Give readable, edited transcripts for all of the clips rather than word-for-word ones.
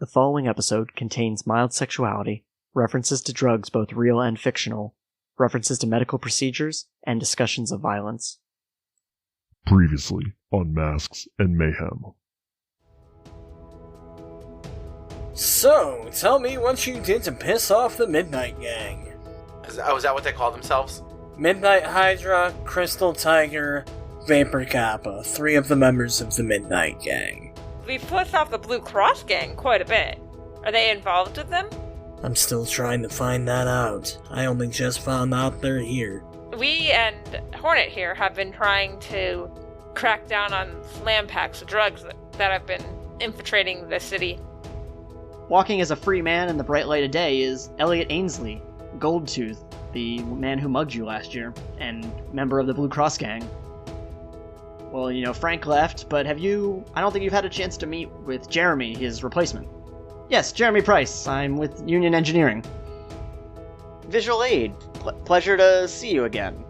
The following episode contains mild sexuality, references to drugs both real and fictional, references to medical procedures, and discussions of violence. Previously on Masks and Mayhem. So, tell me what you did to piss off the Midnight Gang. Is that what they call themselves? Midnight Hydra, Crystal Tiger, Vapor Kappa, 3 of the members of the Midnight Gang. We've pissed off the Blue Cross gang quite a bit. Are they involved with them? I'm still trying to find that out. I only just found out they're here. We and Hornet here have been trying to crack down on slam packs of drugs that have been infiltrating the city. Walking as a free man in the bright light of day is Elliot Ainsley, Goldtooth, the man who mugged you last year, and member of the Blue Cross gang. Well, Frank left, but I don't think you've had a chance to meet with Jeremy, his replacement. Yes, Jeremy Price. I'm with Union Engineering. Visual Aid. Pleasure to see you again.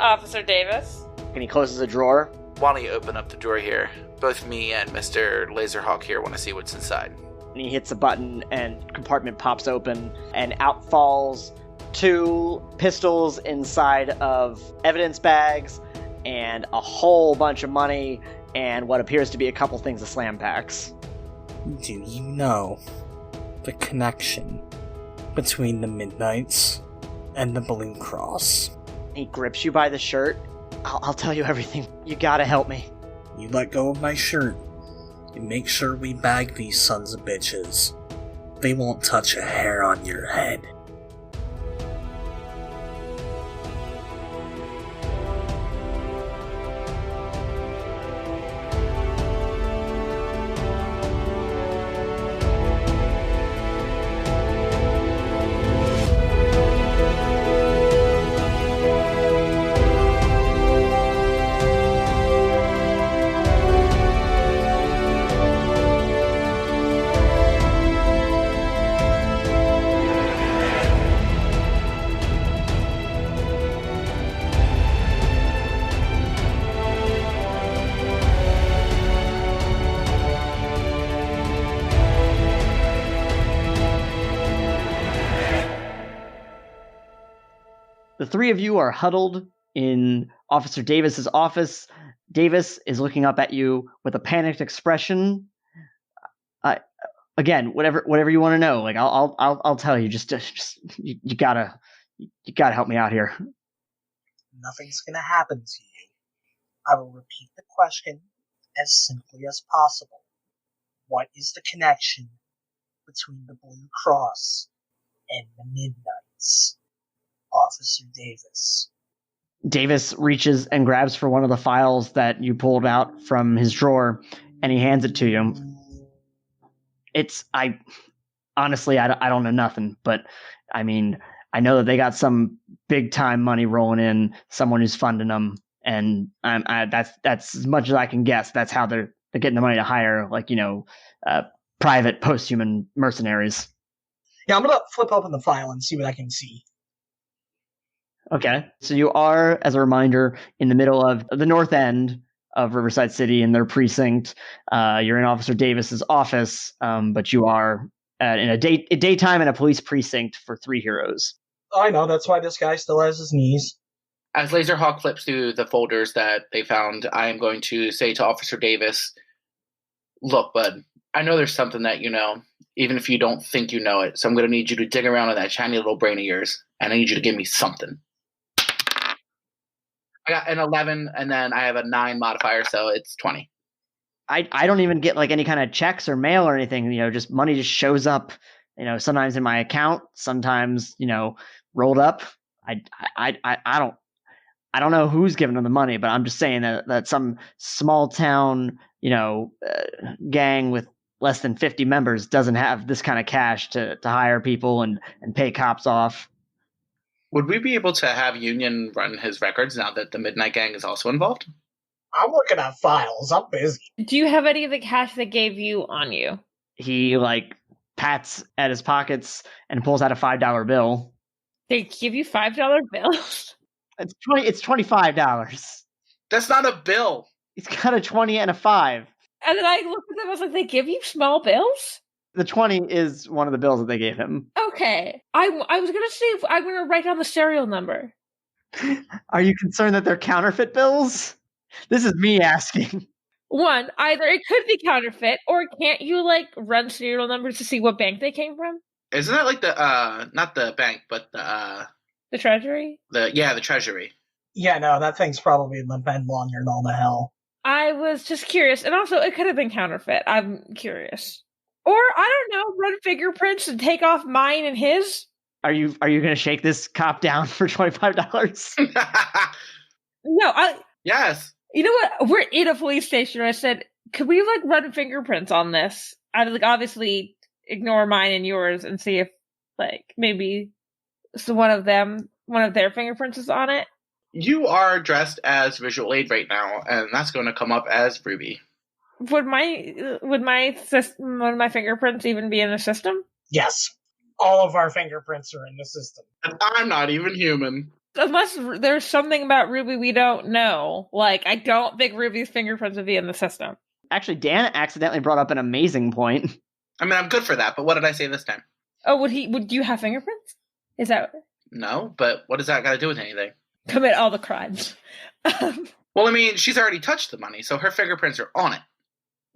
Officer Davis? And he closes a drawer. Why don't you open up the drawer here? Both me and Mr. Lazerhawk here want to see what's inside. And he hits a button, and compartment pops open, and out falls 2 pistols inside of evidence bags, and a whole bunch of money, and what appears to be a couple things of slam packs. Do you know the connection between the Midnights and the Blue Cross? He grips you by the shirt. I'll tell you everything. You gotta help me. You let go of my shirt, and make sure we bag these sons of bitches. They won't touch a hair on your head. The 3 of you are huddled in Officer Davis's office. Davis is looking up at you with a panicked expression. Again, whatever you want to know. Like I'll tell you. Just you gotta help me out here. Nothing's gonna happen to you. I will repeat the question as simply as possible. What is the connection between the Blue Cross and the Midnights? Officer Davis. Davis reaches and grabs for one of the files that you pulled out from his drawer, and he hands it to you. Honestly, I don't know nothing, but I mean, I know that they got some big time money rolling in, someone who's funding them, and that's as much as I can guess. That's how they're getting the money to hire, private post-human mercenaries. Yeah, I'm gonna flip open the file and see what I can see. Okay, so you are, as a reminder, in the middle of the north end of Riverside City in their precinct. You're in Officer Davis's office, but you are in a daytime in a police precinct for 3 heroes. I know, that's why this guy still has his knees. As Lazerhawk flips through the folders that they found, I am going to say to Officer Davis, look, bud, I know there's something that you know, even if you don't think you know it, so I'm going to need you to dig around in that shiny little brain of yours, and I need you to give me something. I got an 11, and then I have a 9 modifier, so it's 20. I don't even get any kind of checks or mail or anything. Just money just shows up. Sometimes in my account, sometimes rolled up. I don't know who's giving them the money, but I'm just saying that some small town gang with less than 50 members doesn't have this kind of cash to hire people and pay cops off. Would we be able to have Union run his records now that the Midnight Gang is also involved? I'm looking at files. I'm busy. Do you have any of the cash they gave you on you? He pats at his pockets and pulls out a $5 bill. They give you $5 bills? It's $25. That's not a bill. He's got a 20 and a 5. And then I looked at them, I was like, they give you small bills? The 20 is one of the bills that they gave him. Okay. I was gonna say I'm gonna write down the serial number. Are you concerned that they're counterfeit bills? This is me asking. One, either it could be counterfeit, or can't you run serial numbers to see what bank they came from? Isn't that like the not the bank, but The treasury? the treasury? Yeah, no, that thing's probably been longer than all the hell. I was just curious, and also it could have been counterfeit. I'm curious. Or I don't know, run fingerprints and take off mine and his. Are you gonna shake this cop down for $25? No, Yes. You know what? We're in a police station. I said, could we run fingerprints on this? I'd obviously ignore mine and yours and see if maybe one of their fingerprints is on it. You are dressed as visual aid right now, and that's going to come up as Ruby. Would my fingerprints even be in the system? Yes. All of our fingerprints are in the system. And I'm not even human. Unless there's something about Ruby we don't know. I don't think Ruby's fingerprints would be in the system. Actually, Dan accidentally brought up an amazing point. I mean, I'm good for that, but what did I say this time? Oh, would you have fingerprints? Is that... No, but what does that got to do with anything? Commit all the crimes. Well, I mean, she's already touched the money, so her fingerprints are on it.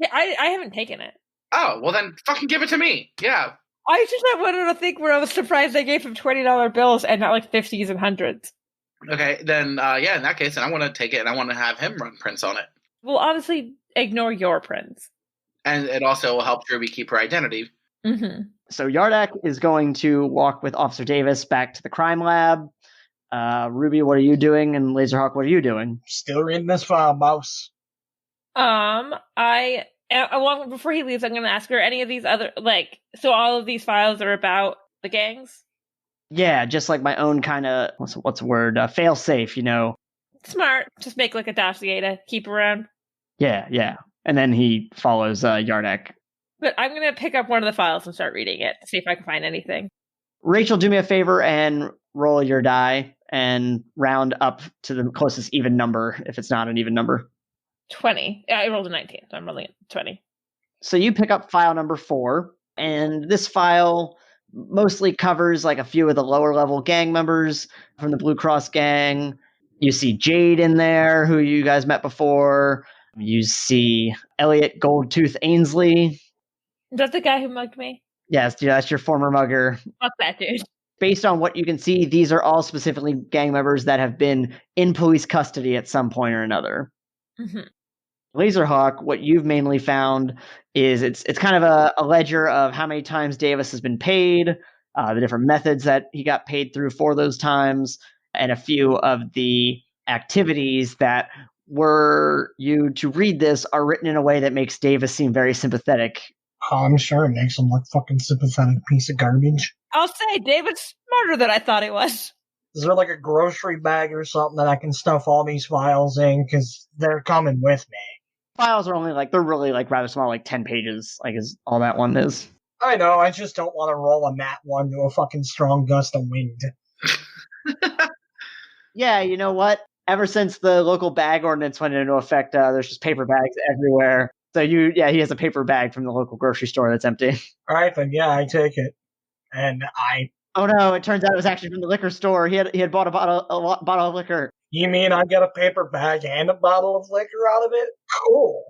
Yeah, I haven't taken it. Oh, well then fucking give it to me. Yeah. I just had one of the thing where I was surprised they gave him $20 bills and not 50s and 100s. Okay, then, yeah, in that case, then I want to take it and I want to have him run prints on it. Well, honestly, ignore your prints. And it also will help Ruby keep her identity. Mm-hmm. So Yardak is going to walk with Officer Davis back to the crime lab. Ruby, what are you doing? And Lazerhawk, what are you doing? Still reading this file, mouse. Before he leaves, I'm going to ask her any of these other, so all of these files are about the gangs? Yeah, just like my own kind of, what's the word? Fail safe, Smart. Just make a dossier to keep around. Yeah. And then he follows Yardak. But I'm going to pick up one of the files and start reading it to see if I can find anything. Rachel, do me a favor and roll your die and round up to the closest even number if it's not an even number. 20. Yeah, I rolled a 19, so I'm rolling at 20. So you pick up file number 4, and this file mostly covers a few of the lower level gang members from the Blue Cross gang. You see Jade in there, who you guys met before. You see Elliot Goldtooth Ainsley. Is that the guy who mugged me? Yes, that's your former mugger. Fuck that dude. Based on what you can see, these are all specifically gang members that have been in police custody at some point or another. Mm-hmm. Lazerhawk, what you've mainly found is it's kind of a ledger of how many times Davis has been paid, the different methods that he got paid through for those times, and a few of the activities that, were you to read this, are written in a way that makes Davis seem very sympathetic. Oh, I'm sure it makes him look fucking sympathetic piece of garbage. I'll say David's smarter than I thought he was. Is there a grocery bag or something that I can stuff all these files in? Because they're coming with me. Files are only they're really rather small, 10 pages, is all that one is. I know, I just don't want to roll a nat 1 to a fucking strong gust of wind. Yeah, you know what? Ever since the local bag ordinance went into effect, there's just paper bags everywhere. So he has a paper bag from the local grocery store that's empty. Alright then, yeah, I take it. And Oh no, it turns out it was actually from the liquor store. He had bought a bottle of liquor. You mean I get a paper bag and a bottle of liquor out of it? Cool.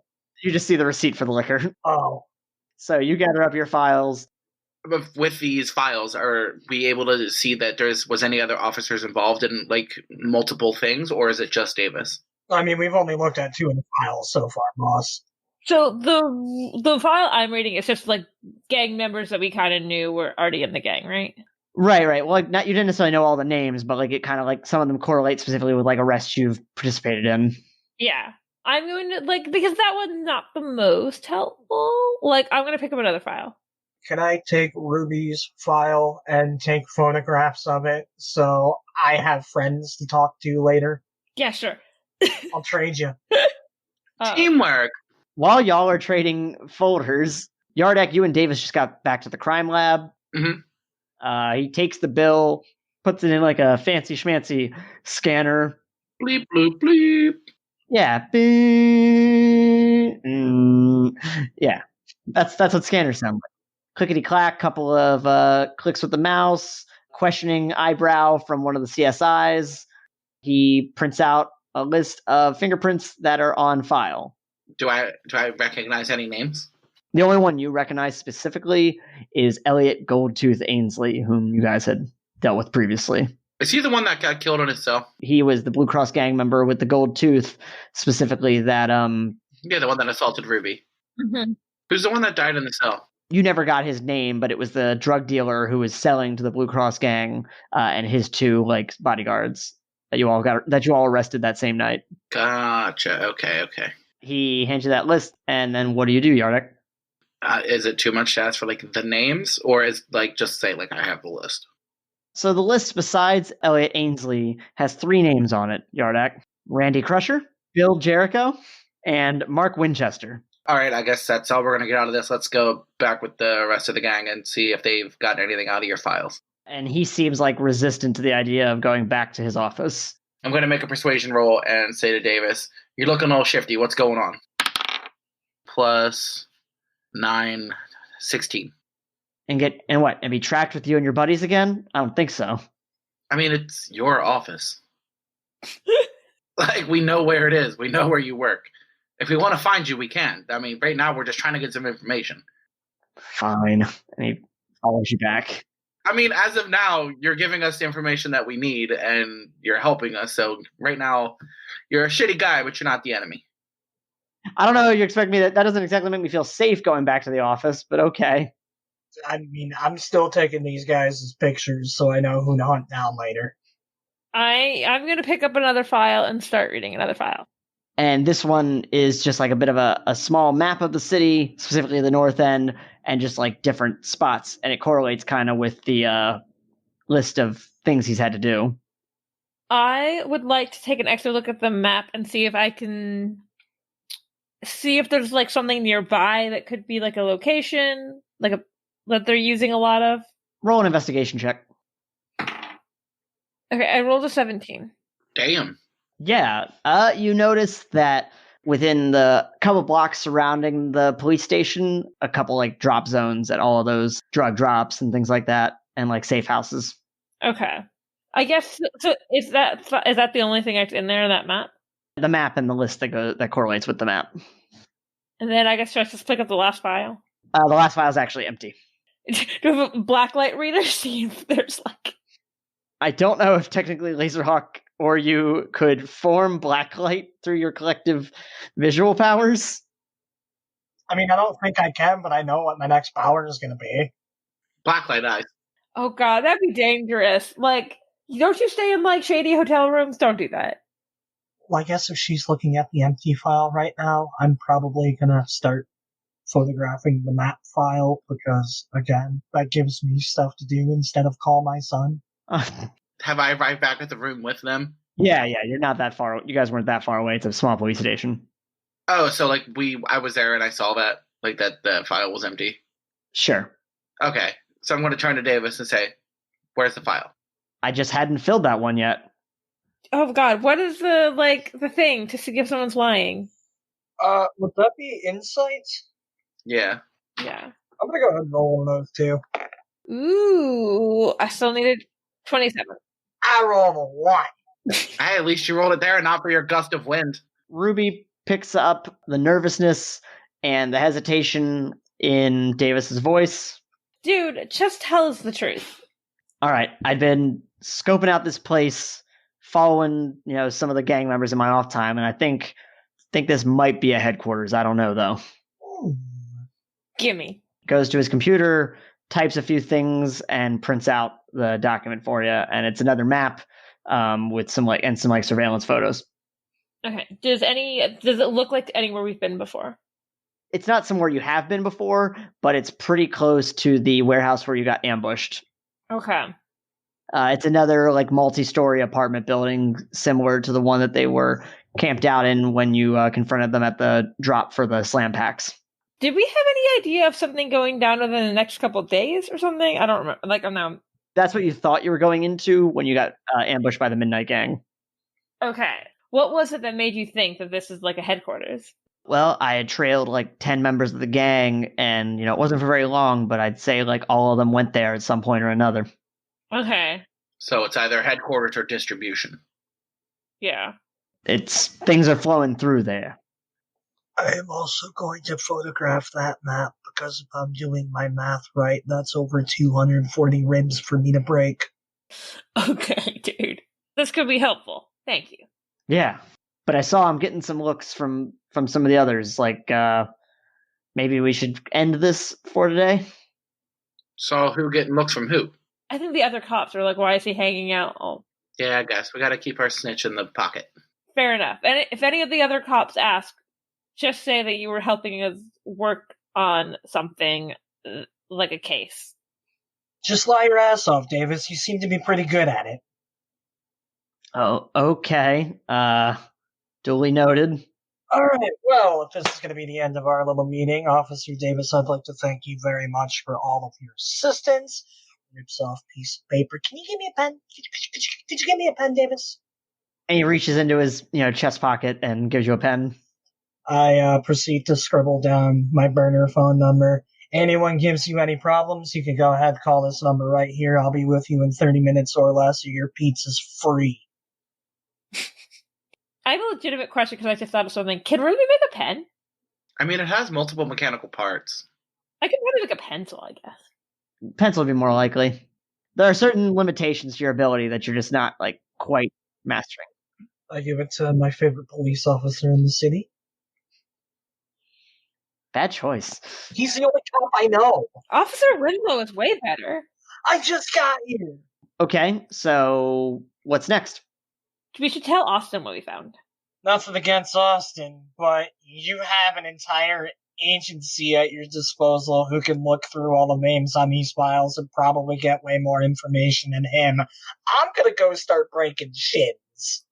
You just see the receipt for the liquor. Oh. So you gather up your files. With these files, are we able to see that was any other officers involved in multiple things, or is it just Davis? I mean, we've only looked at 2 of the files so far, boss. So the file I'm reading is just gang members that we kind of knew were already in the gang, right? Right. Well, you didn't necessarily know all the names, but it kind of some of them correlate specifically with arrests you've participated in. Yeah. I'm going to because that one's not the most helpful. I'm going to pick up another file. Can I take Ruby's file and take photographs of it so I have friends to talk to later? Yeah, sure. I'll trade you. Teamwork. While y'all are trading folders, Yardak, you and Davis just got back to the crime lab. Mm-hmm. He takes the bill, puts it in a fancy schmancy scanner. Bleep, bloop, bleep. Yeah. Beep. Yeah. That's what scanners sound like. clickety-clack, couple of clicks with the mouse, questioning eyebrow from one of the CSIs. He prints out a list of fingerprints that are on file. Do I recognize any names? The only one you recognize specifically is Elliot Goldtooth Ainsley, whom you guys had dealt with previously. Is he the one that got killed on his cell? He was the Blue Cross gang member with the gold tooth, specifically that Yeah, the one that assaulted Ruby. Mm-hmm. Who's the one that died in the cell? You never got his name, but it was the drug dealer who was selling to the Blue Cross gang and his two bodyguards that you all arrested that same night. Gotcha. Okay. He hands you that list, and then what do you do, Yardak? Is it too much to ask for the names, or is just say I have the list? So the list, besides Elliot Ainsley, has 3 names on it, Yardak. Randy Crusher, Bill Jericho, and Mark Winchester. All right, I guess that's all we're going to get out of this. Let's go back with the rest of the gang and see if they've gotten anything out of your files. And he seems resistant to the idea of going back to his office. I'm going to make a persuasion roll and say to Davis, "You're looking all shifty. What's going on?" Plus 9, 16. And be tracked with you and your buddies again? I don't think so. I mean, it's your office. We know where it is. We know where you work. If we want to find you, we can. I mean, right now we're just trying to get some information. Fine. And he follows you back. I mean, as of now, you're giving us the information that we need, and you're helping us. So right now, you're a shitty guy, but you're not the enemy. I don't know. You expect me that doesn't exactly make me feel safe going back to the office, but okay. I mean, I'm still taking these guys' pictures so I know who to hunt down later. I'm going to pick up another file and start reading another file. And this one is just a bit of a small map of the city, specifically the north end, and just different spots. And it correlates kind of with the list of things he's had to do. I would like to take an extra look at the map and see if I can see if there's something nearby that could be a location, that they're using a lot of. Roll an investigation check. Okay, I rolled a 17. Damn. Yeah, you notice that within the couple blocks surrounding the police station, a couple drop zones at all of those drug drops and things like that, and safe houses. Okay, I guess so. Is that the only thing that's in there in that map? The map and the list that correlates with the map. And then I guess should I just pick up the last file? The last file is actually empty. Do you have a blacklight reader? See if there's I don't know if technically Lazerhawk or you could form blacklight through your collective visual powers. I mean, I don't think I can, but I know what my next power is going to be. Blacklight eyes. Oh god, that'd be dangerous. Don't you stay in shady hotel rooms? Don't do that. Well, I guess if she's looking at the empty file right now, I'm probably going to start photographing the map file because, again, that gives me stuff to do instead of call my son. Have I arrived back at the room with them? Yeah, you're not that far. You guys weren't that far away. It's a small police station. Oh, so I was there and I saw that that the file was empty. Sure. Okay, so I'm going to turn to Davis and say, "Where's the file?" I just hadn't filled that one yet. Oh god, what is the thing to see if someone's lying? Would that be insight? Yeah. Yeah. I'm gonna go ahead and roll one of those too. Ooh, I still needed 27. I rolled a 1. Hey, at least you rolled it there and not for your gust of wind. Ruby picks up the nervousness and the hesitation in Davis's voice. Dude, just tell us the truth. All right, I've been scoping out this place, following some of the gang members in my off time, and I think this might be a headquarters. I don't know though. Gimme. Goes to his computer, types a few things, and prints out the document for you. And it's another map with some surveillance photos. Okay. Does it look like anywhere we've been before? It's not somewhere you have been before, but it's pretty close to the warehouse where you got ambushed. Okay. It's another multi-story apartment building similar to the one that they were camped out in when you confronted them at the drop for the slam packs. Did we have any idea of something going down within the next couple of days or something? I don't remember. I'm now. That's what you thought you were going into when you got ambushed by the Midnight Gang. Okay. What was it that made you think that this is a headquarters? Well, I had trailed like 10 members of the gang, and, it wasn't for very long, but I'd say like all of them went there at some point or another. Okay. So it's either headquarters or distribution. Yeah. Things are flowing through there. I am also going to photograph that map because if I'm doing my math right, that's over 240 ribs for me to break. Okay, dude. This could be helpful. Thank you. Yeah. But I saw I'm getting some looks from some of the others, like maybe we should end this for today. So who getting looks from who? I think the other cops are like, why is he hanging out? Oh, Yeah, I guess we got to keep our snitch in the pocket. fair enough. And if any of the other cops ask, just say that you were helping us work on something like a case. Just lie your ass off, Davis. You seem to be pretty good at it. Oh, okay. Duly noted. Alright, well, if this is going to be the end of our little meeting, Officer Davis, I'd like to thank you very much for all of your assistance. Rips off piece of paper. Can you give me a pen? Could you give me a pen, Davis? And he reaches into his, chest pocket and gives you a pen. I proceed to scribble down my burner phone number. Anyone gives you any problems, you can go ahead, call this number right here. I'll be with you in 30 minutes or less, or your pizza's free. I have a legitimate question because I just thought of something. Can Ruby make a pen? I mean, it has multiple mechanical parts. I could probably make a pencil, I guess. Pencil would be more likely. There are certain limitations to your ability that you're just not, like, quite mastering. I give it to my favorite police officer in the city. Bad choice. He's the only cop I know. Officer Winslow is way better. I just got here. Okay, so what's next? We should tell Austin what we found. Nothing against Austin, but you have an entire agency at your disposal who can look through all the names on these files and probably get way more information than him. I'm gonna go start breaking shins.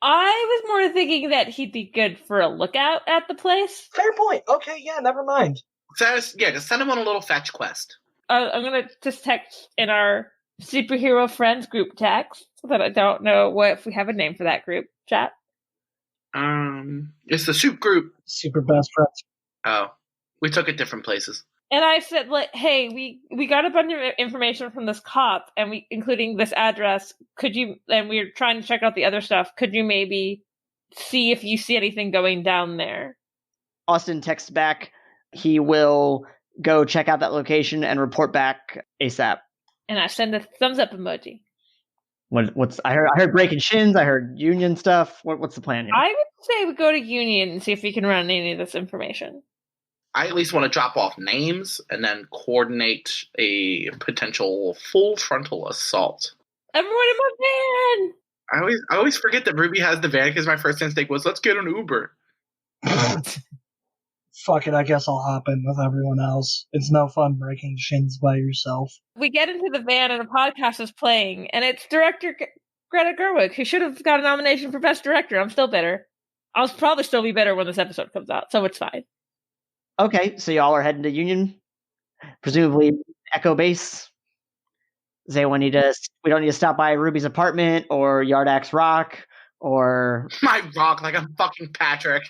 I was more thinking that he'd be good for a lookout at the place. Fair point. Okay, yeah, never mind. Just send him on a little fetch quest. I'm gonna just text in our superhero friends group text that I don't know if we have a name for that group chat. It's the soup group. Super best friends. Oh, we took it different places. And I said, like, hey, we got a bunch of information from this cop, and including this address. And we're trying to check out the other stuff. Could you maybe see if you see anything going down there? Austin texts back. He will go check out that location and report back ASAP. And I send a thumbs up emoji. I heard breaking shins. I heard union stuff. What's the plan here? I would say we go to Union and see if we can run any of this information. I at least want to drop off names and then coordinate a potential full frontal assault. Everyone in my van! I always forget that Ruby has the van because my first instinct was, let's get an Uber. Fuck it, I guess I'll hop in with everyone else. It's no fun breaking shins by yourself. We get into the van and a podcast is playing, and it's director Greta Gerwig, who should have got a nomination for Best Director. I'm still bitter. I'll probably still be bitter when this episode comes out, so it's fine. Okay, so y'all are heading to Union, presumably Echo Base. Does anyone we don't need to stop by Ruby's apartment or Yardak's rock or My rock like I'm fucking Patrick.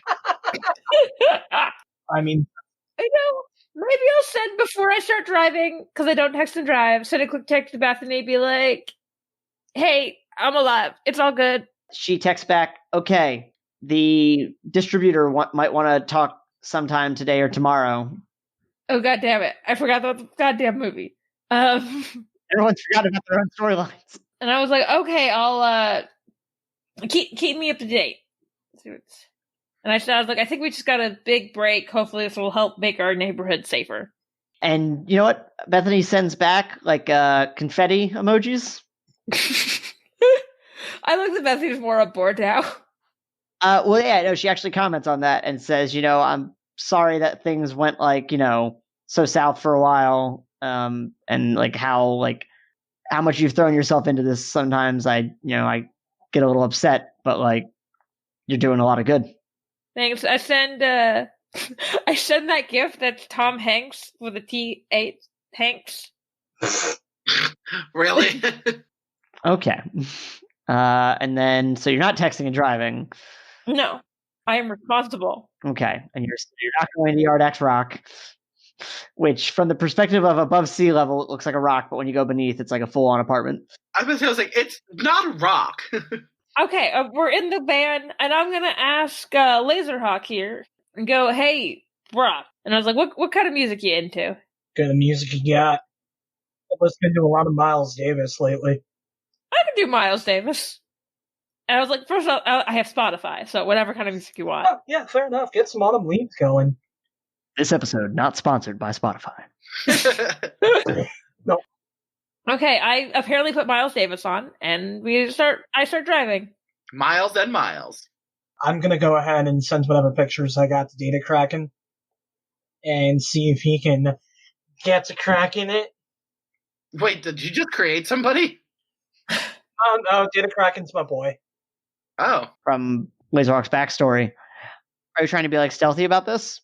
I mean, maybe I'll send before I start driving, because I don't text and drive, send a quick text to Bethany, be like, hey, I'm alive. It's all good. she texts back, okay, the distributor might want to talk sometime today or tomorrow. Oh, God damn it. I forgot the goddamn movie. Everyone's forgot about their own storylines. And I was like, okay, I'll keep me up to date. And I was like, I think we just got a big break. Hopefully this will help make our neighborhood safer. And you know what? Bethany sends back like confetti emojis. I look at Bethany's more on board now. Well, yeah, no, she actually comments on that and says, I'm sorry that things went so south for a while. And how much you've thrown yourself into this. Sometimes I get a little upset, but you're doing a lot of good. Thanks. I send that gift that's Tom Hanks with a T8 Hanks. Really? Okay. And then, so you're not texting and driving. No. I am responsible. Okay, and you're not going to Yardak's rock, which, from the perspective of above sea level, it looks like a rock, but when you go beneath, it's like a full-on apartment. I was like, it's not a rock. Okay, we're in the van, and I'm gonna ask Lazerhawk here and go, "Hey, Brock," and I was like, "What kind of music you into?" Kind of music you got? I've listened to a lot of Miles Davis lately. I can do Miles Davis. And I was like, first of all, I have Spotify, so whatever kind of music you want. Oh, yeah, fair enough. Get some autumn leaves going. This episode not sponsored by Spotify. No. Okay, I apparently put Miles Davis on, and I start driving. Miles and Miles. I'm gonna go ahead and send whatever pictures I got to Data Kraken and see if he can get to cracking it. Wait, did you just create somebody? Oh no, Data Kraken's my boy. Oh. From Lazerhawk's backstory. Are you trying to be like stealthy about this?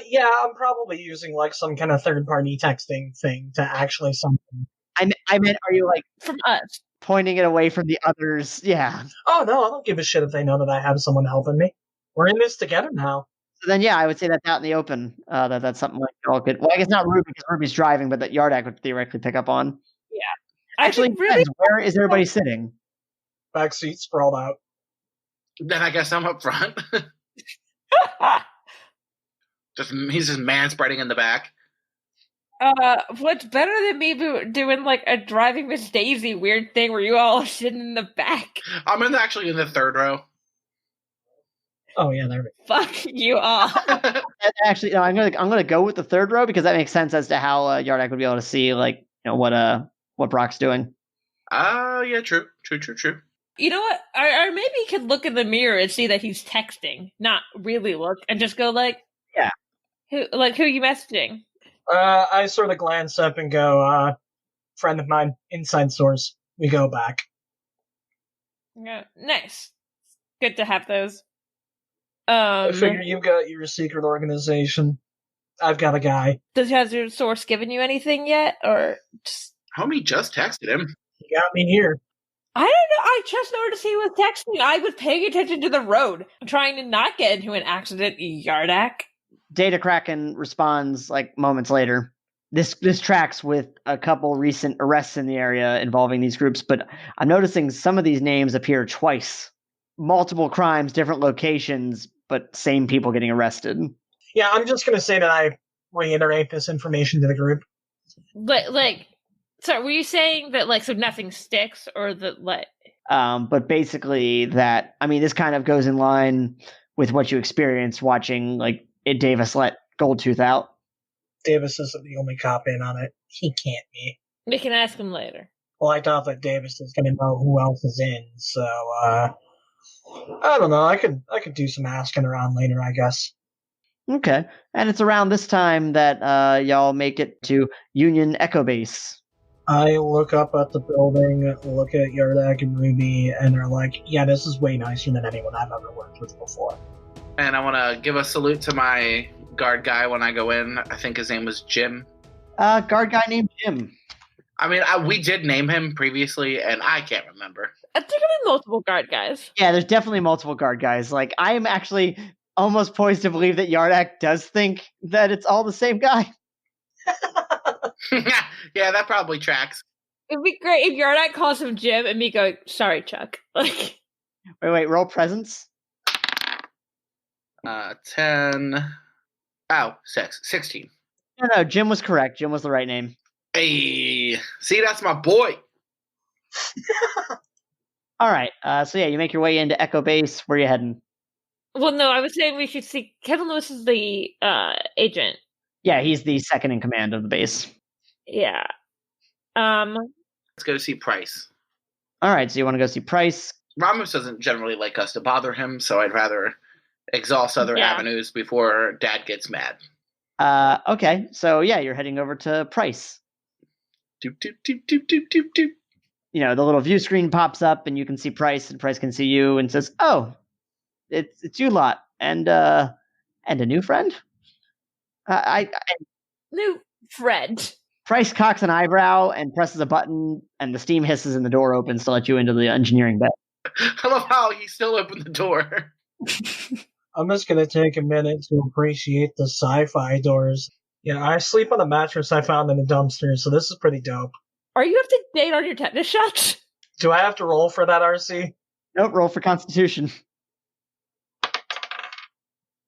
Yeah, I'm probably using like some kind of third-party texting thing to actually something. I meant, are you like From us. pointing it away from the others? Yeah. Oh no, I don't give a shit if they know that I have someone helping me. We're in this together now. So then, yeah, I would say that's out in the open. That's something like y'all could. Well, I guess not Ruby because Ruby's driving, but that Yardak would theoretically pick up on. Yeah. Actually, I think really. where is everybody sitting? Backseat sprawled out. Then I guess I'm up front. He's just man-spreading in the back. What's better than me doing like a driving Miss Daisy weird thing where you all are sitting in the back? I'm actually in the third row. Oh yeah, there we go. Fuck you all. Actually, no, I'm gonna go with the third row because that makes sense as to how Yardak would be able to see what Brock's doing. Yeah, true. You know what? Or maybe he could look in the mirror and see that he's texting, not really look, and just go like, yeah, who are you messaging? I sort of glance up and go, friend of mine, inside source. We go back. Yeah, nice. Good to have those. I figure you've got your secret organization. I've got a guy. Has your source given you anything yet, or just? Homie just texted him. He got me here. I don't know. I just noticed he was texting. I was paying attention to the road, trying to not get into an accident. Yardak. Data Kraken responds like moments later. This tracks with a couple recent arrests in the area involving these groups, but I'm noticing some of these names appear twice. Multiple crimes, different locations, but same people getting arrested. Yeah, I'm just going to say that I reiterate this information to the group. But, so were you saying that, so nothing sticks, or that, But basically that, this kind of goes in line with what you experienced watching, Davis let Goldtooth out. Davis isn't the only cop in on it. He can't be. We can ask him later. Well, I doubt that Davis is going to know who else is in, so, I don't know. I could do some asking around later, I guess. Okay. And it's around this time that y'all make it to Union Echo Base. I look up at the building, look at Yardak and Ruby, and they're like, yeah, this is way nicer than anyone I've ever worked with before. And I want to give a salute to my guard guy when I go in. I think his name was Jim. Guard guy named Jim. We did name him previously, and I can't remember. There could be multiple guard guys. Yeah, there's definitely multiple guard guys. I am actually almost poised to believe that Yardak does think that it's all the same guy. Yeah, that probably tracks. It'd be great if Yardak calls him Jim and me going, sorry, Chuck. Wait, roll presence. 10. Oh, 16. No, Jim was correct. Jim was the right name. Hey, see, that's my boy. All right. So yeah, you make your way into Echo Base. Where are you heading? Well, no, I was saying we should see Kevin Lewis is the agent. Yeah, he's the second in command of the base. Yeah. Let's go see Price. All right, so you want to go see Price? Ramos doesn't generally like us to bother him, so I'd rather exhaust other avenues before Dad gets mad. Okay, so yeah, you're heading over to Price. Doop, doop, doop, doop, doop, doop, doop. The little view screen pops up, and you can see Price, and Price can see you, and says, "Oh, it's you lot, and a new friend." New friend. Price cocks an eyebrow and presses a button, and the steam hisses and the door opens to let you into the engineering bay. I love how he still opened the door. I'm just gonna take a minute to appreciate the sci-fi doors. Yeah, I sleep on a mattress I found in a dumpster, so this is pretty dope. Are you up to date on your tetanus shots? Do I have to roll for that, RC? Nope, roll for Constitution.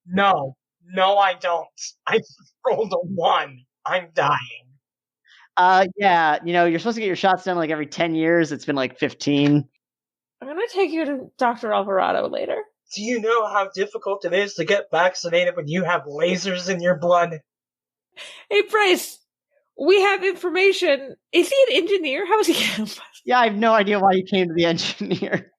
No, I don't. I rolled a 1. I'm dying. Yeah, you're supposed to get your shots done like every 10 years. It's been like 15. I'm gonna take you to Dr. Alvarado later. Do you know how difficult it is to get vaccinated when you have lasers in your blood? Hey, Bryce, we have information. Is he an engineer? How is he? Yeah, I have no idea why you came to the engineer.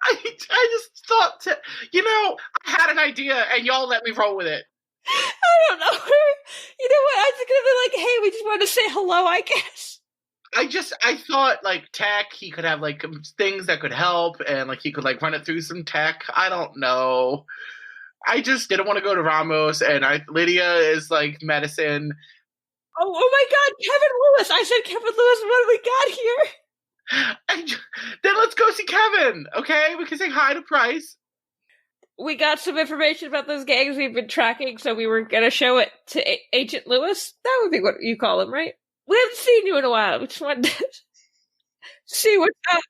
I just thought, I had an idea and y'all let me roll with it. I don't know. You know what? I was gonna be like, hey, we just wanted to say hello, I guess. I thought like tech, he could have like things that could help and like he could like run it through some tech. I don't know. I just didn't want to go to Ramos and Lydia is like medicine. Oh my God, Kevin Lewis! I said Kevin Lewis when we got here. Then let's go see Kevin, okay? We can say hi to Price. We got some information about those gangs we've been tracking, so we were going to show it to Agent Lewis. That would be what you call him, right? We haven't seen you in a while. We just wanted to see what's up.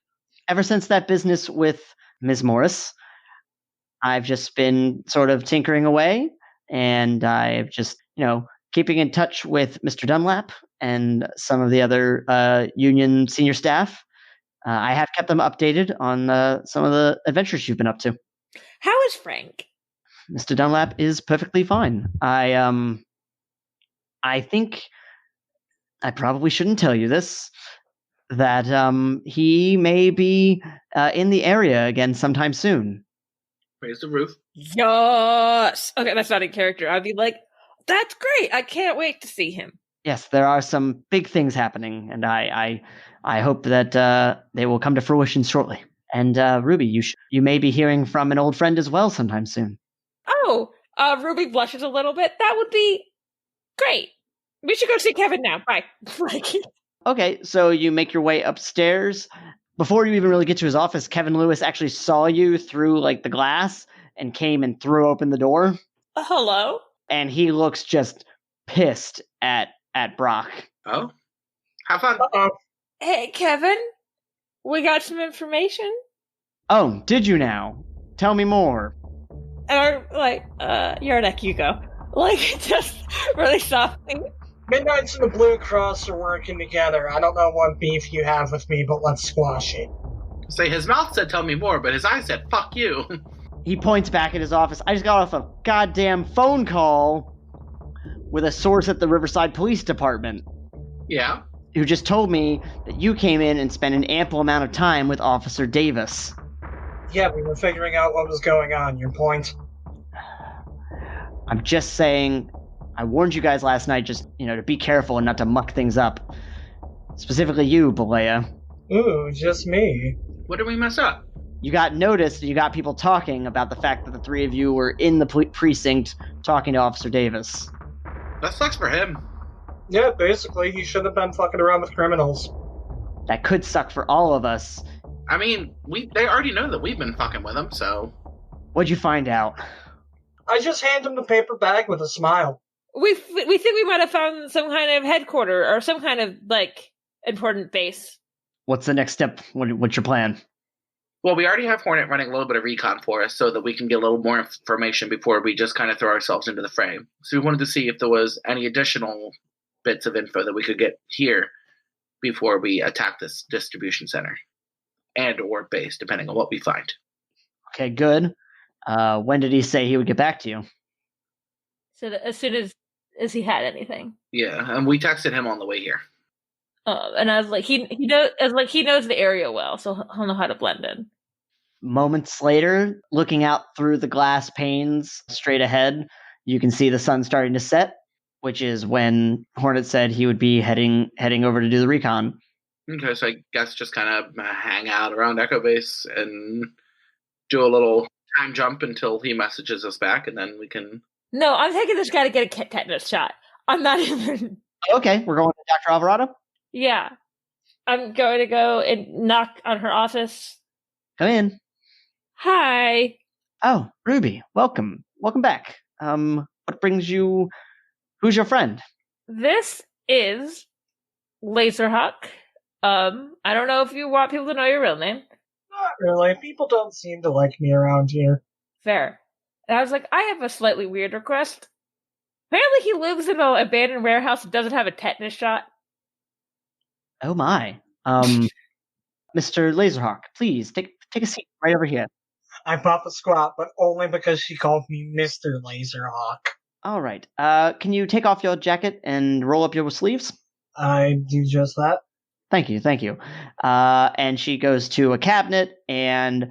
Ever since that business with Ms. Morris, I've just been sort of tinkering away, and I've just, keeping in touch with Mr. Dunlap and some of the other union senior staff. I have kept them updated on some of the adventures you've been up to. How is Frank? Mr. Dunlap is perfectly fine. I think I probably shouldn't tell you this, that he may be in the area again sometime soon. Raise the roof. Yes! Okay, that's not in character. I'd be like, that's great. I can't wait to see him. Yes, there are some big things happening, and I hope that they will come to fruition shortly. And Ruby, you may be hearing from an old friend as well sometime soon. Oh, Ruby blushes a little bit. That would be great. We should go see Kevin now. Bye. Okay, so you make your way upstairs. Before you even really get to his office, Kevin Lewis actually saw you through like the glass and came and threw open the door. Hello? And he looks just pissed at Brock. Oh? Have fun. Uh-oh. Hey, Kevin, we got some information. Oh, did you now? Tell me more. And I'm like, Yardak, you go. Like, just really softly. Midnight's and the Blue Cross are working together. I don't know what beef you have with me, but let's squash it. Say his mouth said tell me more, but his eyes said fuck you. He points back at his office. I just got off a goddamn phone call with a source at the Riverside Police Department. Yeah? Who just told me that you came in and spent an ample amount of time with Officer Davis. Yeah, we were figuring out what was going on. Your point? I'm just saying, I warned you guys last night just, to be careful and not to muck things up. Specifically you, Bollea. Ooh, just me. What did we mess up? You got noticed, you got people talking about the fact that the three of you were in the precinct talking to Officer Davis. That sucks for him. Yeah, basically, he should have been fucking around with criminals. That could suck for all of us. I mean, they already know that we've been fucking with him, so... What'd you find out? I just hand him the paper bag with a smile. We think we might have found some kind of headquarter or some kind of, important base. What's the next step? What's your plan? Well, we already have Hornet running a little bit of recon for us so that we can get a little more information before we just kind of throw ourselves into the fray. So we wanted to see if there was any additional bits of info that we could get here before we attack this distribution center and or base, depending on what we find. Okay, good. When did he say he would get back to you? So as soon as he had anything. Yeah, and we texted him on the way here. And I was like, he knows the area well, so he'll know how to blend in. Moments later, looking out through the glass panes straight ahead, you can see the sun starting to set, which is when Hornet said he would be heading over to do the recon. Okay, so I guess just kind of hang out around Echo Base and do a little time jump until he messages us back, and then we can... No, I'm taking this guy to get a tetanus shot. I'm not even... Okay, we're going to Dr. Alvarado? Yeah. I'm going to go and knock on her office. Come in. Hi. Oh, Ruby, welcome. Welcome back. What brings you... Who's your friend? This is Lazerhawk. I don't know if you want people to know your real name. Not really. People don't seem to like me around here. Fair. And I was like, I have a slightly weird request. Apparently he lives in an abandoned warehouse that doesn't have a tetanus shot. Oh my. Mr. Lazerhawk, please, take a seat right over here. I pop a squat, but only because she called me Mr. Lazerhawk. All right. Can you take off your jacket and roll up your sleeves? I do just that. Thank you. And she goes to a cabinet, and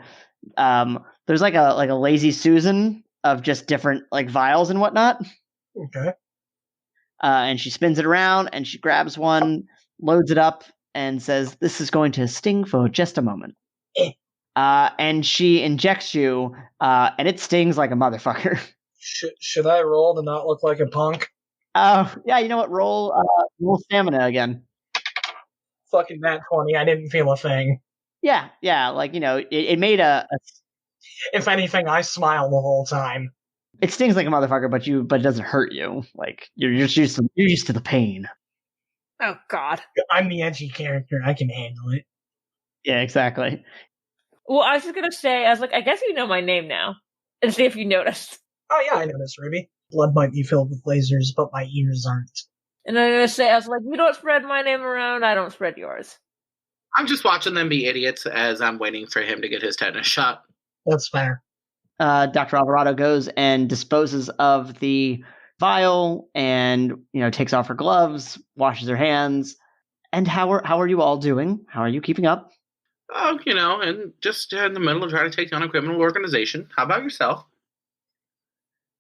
there's like a lazy Susan of just different like vials and whatnot. Okay. And she spins it around, and she grabs one, loads it up, and says, "This is going to sting for just a moment." And she injects you, and it stings like a motherfucker. Should I roll to not look like a punk? Oh, yeah, you know what? Roll stamina again. Fucking nat 20, I didn't feel a thing. Yeah, like, it made a... If anything, I smile the whole time. It stings like a motherfucker, but it doesn't hurt you. Like, you're just used to the pain. Oh, God. I'm the edgy character, I can handle it. Yeah, exactly. Well, I was just gonna say, I was like, I guess you know my name now. And see if you noticed. Oh yeah, I noticed, Ruby. Blood might be filled with lasers, but my ears aren't. And I'm gonna say, I was like, you don't spread my name around, I don't spread yours. I'm just watching them be idiots as I'm waiting for him to get his tetanus shot. That's fair. Dr. Alvarado goes and disposes of the vial and, takes off her gloves, washes her hands. And how are you all doing? How are you keeping up? Oh, and just in the middle of trying to take down a criminal organization. How about yourself?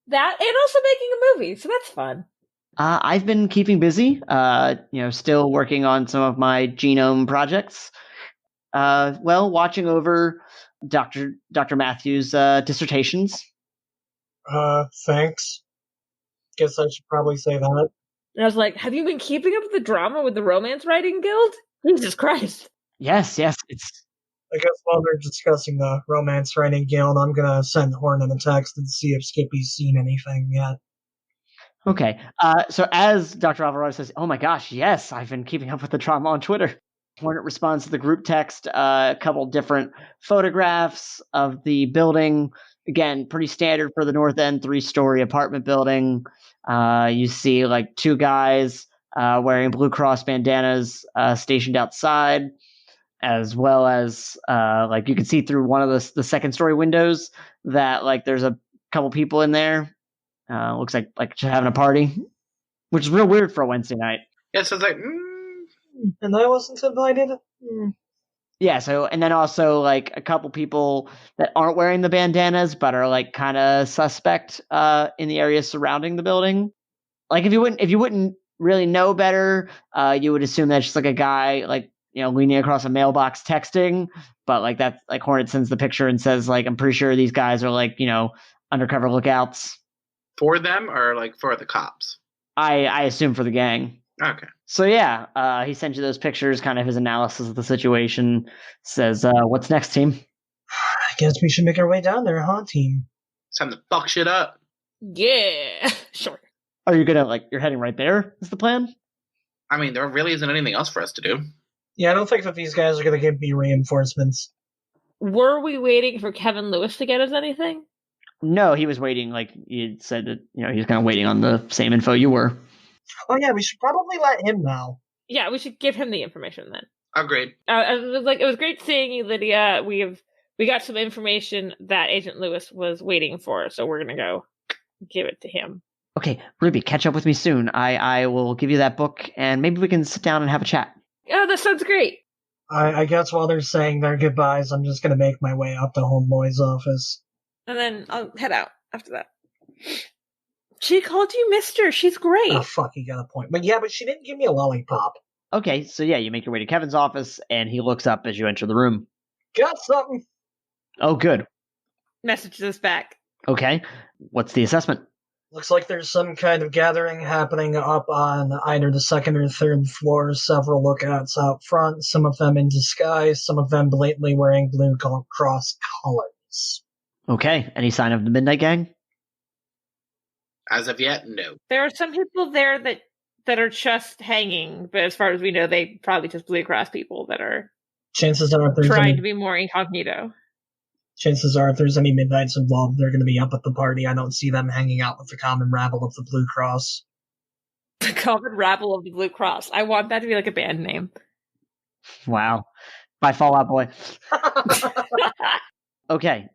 That, and also making a movie, so that's fun. I've been keeping busy, still working on some of my genome projects. Watching over Dr. Matthews' dissertations. Thanks. Guess I should probably say that. And I was like, have you been keeping up with the drama with the Romance Writing Guild? Jesus Christ. Yes, it's... I guess while they're discussing the Romance Writing Guild, I'm gonna send Hornet a text and see if Skippy's seen anything yet. Okay, so as Dr. Alvarado says, oh my gosh, yes, I've been keeping up with the drama on Twitter. Hornet responds to the group text, a couple different photographs of the building. Again, pretty standard for the North End 3-story apartment building. You see like two guys wearing Blue Cross bandanas stationed outside, as well as like you can see through one of the second story windows that like there's a couple people in there. Looks like just having a party, which is real weird for a Wednesday night. Yeah, so it's like, And I wasn't invited? Yeah, so, and then also like a couple people that aren't wearing the bandanas but are like kind of suspect in the area surrounding the building. Like if you wouldn't really know better, you would assume that's just like a guy like, leaning across a mailbox texting, but like that's like Hornet sends the picture and says like, I'm pretty sure these guys are like, undercover lookouts. For them or like for the cops? I assume for the gang. Okay. So yeah, he sent you those pictures, kind of his analysis of the situation. Says, what's next, team? I guess we should make our way down there, huh, team? It's time to fuck shit up. Yeah, sure. Are you gonna you're heading right there? Is the plan? I mean, there really isn't anything else for us to do. Yeah, I don't think that these guys are gonna give me reinforcements. Were we waiting for Kevin Lewis to get us anything? No, he was waiting. Like you said that, he was kind of waiting on the same info you were. Oh yeah, we should probably let him know. Yeah, we should give him the information then. Agreed. It was great seeing you, Lydia. We got some information that Agent Lewis was waiting for, so we're gonna go give it to him. Okay, Ruby, catch up with me soon. I will give you that book, and maybe we can sit down and have a chat. Oh, that sounds great. I guess while they're saying their goodbyes, I'm just gonna make my way up to Homeboy's office. And then I'll head out after that. She called you Mister. She's great. Oh, fuck, you got a point. But she didn't give me a lollipop. Okay, so yeah, you make your way to Kevin's office, and he looks up as you enter the room. Got something. Oh, good. Messages us back. Okay, what's the assessment? Looks like there's some kind of gathering happening up on either the second or third floor. Several lookouts out front, some of them in disguise, some of them blatantly wearing Blue Cross colors. Okay. Any sign of the Midnight Gang? As of yet, no. There are some people there that are just hanging, but as far as we know, they probably just Blue Cross people that are Chances are, if there's trying any, to be more incognito. chances are, if there's any Midnights involved, they're going to be up at the party. I don't see them hanging out with the common rabble of the Blue Cross. The common rabble of the Blue Cross. I want that to be like a band name. Wow. By Fall Out Boy. Okay.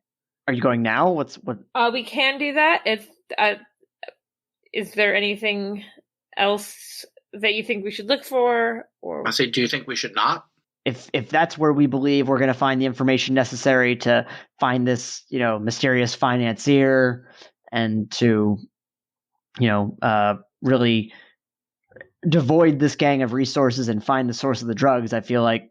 Are you going now? What? We can do that. Is there anything else that you think we should look for? Or I say, do you think we should not? If that's where we believe we're going to find the information necessary to find this, mysterious financier and to, really devoid this gang of resources and find the source of the drugs, I feel like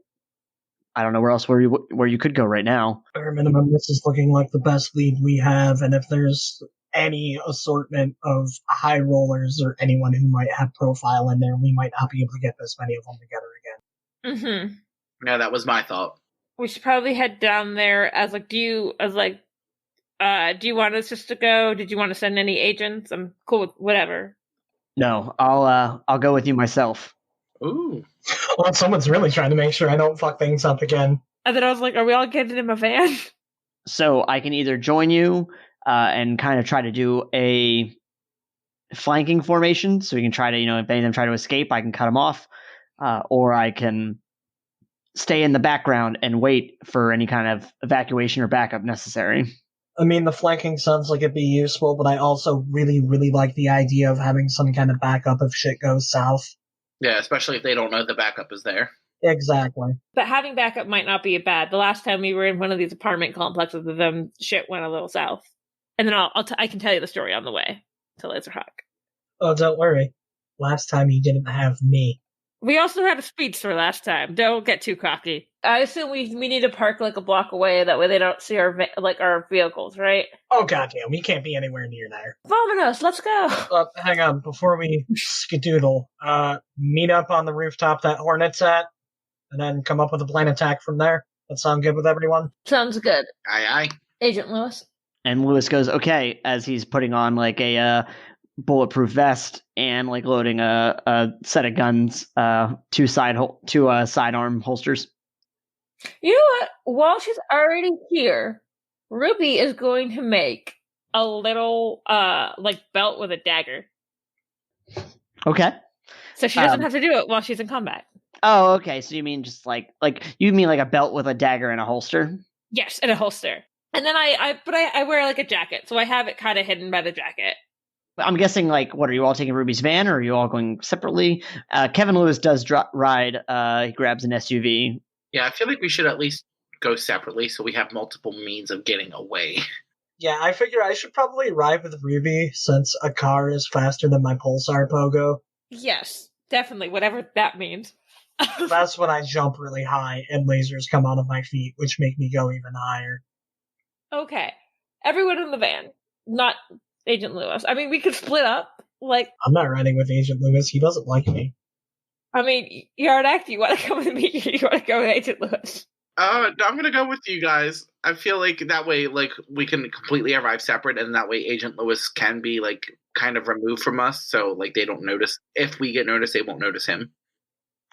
I don't know where else where you could go right now. Bare minimum, this is looking like the best lead we have, and if there's any assortment of high rollers or anyone who might have profile in there, we might not be able to get this many of them together again. Mm-hmm. Yeah, that was my thought. We should probably head down there do you want us just to go? Did you want to send any agents? I'm cool with whatever. No, I'll go with you myself. Ooh. Well, someone's really trying to make sure I don't fuck things up again. And then I was like, are we all getting in a van? So I can either join you and kind of try to do a flanking formation, so we can try to, if any of them try to escape, I can cut them off, or I can stay in the background and wait for any kind of evacuation or backup necessary. I mean, the flanking sounds like it'd be useful, but I also really, really like the idea of having some kind of backup if shit goes south. Yeah, especially if they don't know the backup is there. Exactly. But having backup might not be bad. The last time we were in one of these apartment complexes with them, shit went a little south. And then I can tell you the story on the way to Lazerhawk. Oh, don't worry. Last time you didn't have me. We also had a speedster last time. Don't get too cocky. I assume we need to park like a block away. That way they don't see our vehicles, right? Oh, goddamn. We can't be anywhere near there. Vominos, let's go. Hang on. Before we skedoodle, meet up on the rooftop that Hornet's at, and then come up with a plan attack from there. That sound good with everyone? Sounds good. Aye, aye. Agent Lewis. And Lewis goes, okay, as he's putting on like a bulletproof vest and like loading a set of guns, two sidearm holsters. You know what? While she's already here, Ruby is going to make a little belt with a dagger. Okay. So she doesn't have to do it while she's in combat. Oh, okay. So you mean just like you mean like a belt with a dagger and a holster? Yes, in a holster. And then I wear like a jacket, so I have it kind of hidden by the jacket. I'm guessing, what are you all taking Ruby's van, or are you all going separately? Kevin Lewis does ride. He grabs an SUV. Yeah, I feel like we should at least go separately so we have multiple means of getting away. Yeah, I figure I should probably ride with Ruby since a car is faster than my pulsar pogo. Yes, definitely, whatever that means. That's when I jump really high and lasers come out of my feet, which make me go even higher. Okay. Everyone in the van, not Agent Lewis. I mean, we could split up. I'm not riding with Agent Lewis. He doesn't like me. I mean, Yardak, do you want to come with me? You want to go with Agent Lewis? I'm gonna go with you guys. I feel like that way, we can completely arrive separate, and that way Agent Lewis can be, kind of removed from us, so, they don't notice. If we get noticed, they won't notice him.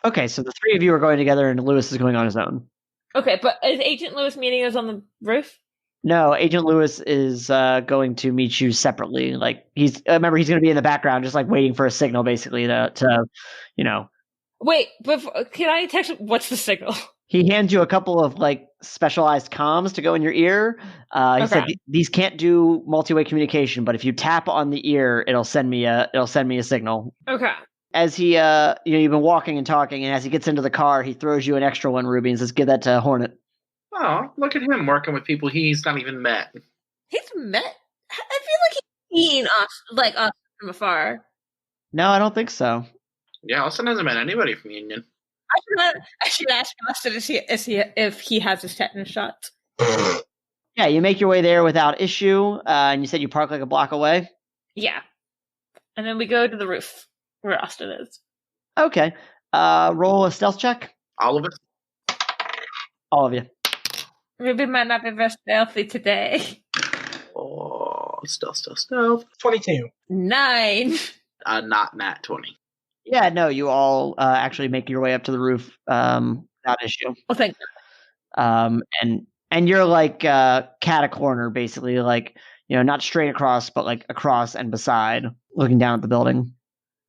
Okay, so the three of you are going together, and Lewis is going on his own. Okay, but is Agent Lewis meeting us on the roof? No, Agent Lewis is going to meet you separately. Remember, he's going to be in the background, just waiting for a signal, basically to. Wait, can I text him? What's the signal? He hands you a couple of specialized comms to go in your ear. He said these can't do multi-way communication, but if you tap on the ear, it'll send me a signal. Okay. As he you've been walking and talking, and as he gets into the car, he throws you an extra one, Ruby, and says, "Give that to Hornet." Oh, look at him working with people he's not even met. He's met. I feel like he's seen us from afar. No, I don't think so. Yeah, Lawson hasn't met anybody from Union. I should ask Lawson if he has his tetanus shots. Yeah, you make your way there without issue, and you said you park a block away? Yeah. And then we go to the roof where Austin is. Okay. Roll a stealth check. All of us? All of you. Ruby might not be very stealthy today. Stealth. 22. 9. Not nat 20. Yeah, no, you all actually make your way up to the roof without issue. Oh, thank And you're like cat a corner, basically, like, not straight across, but like across and beside, looking down at the building.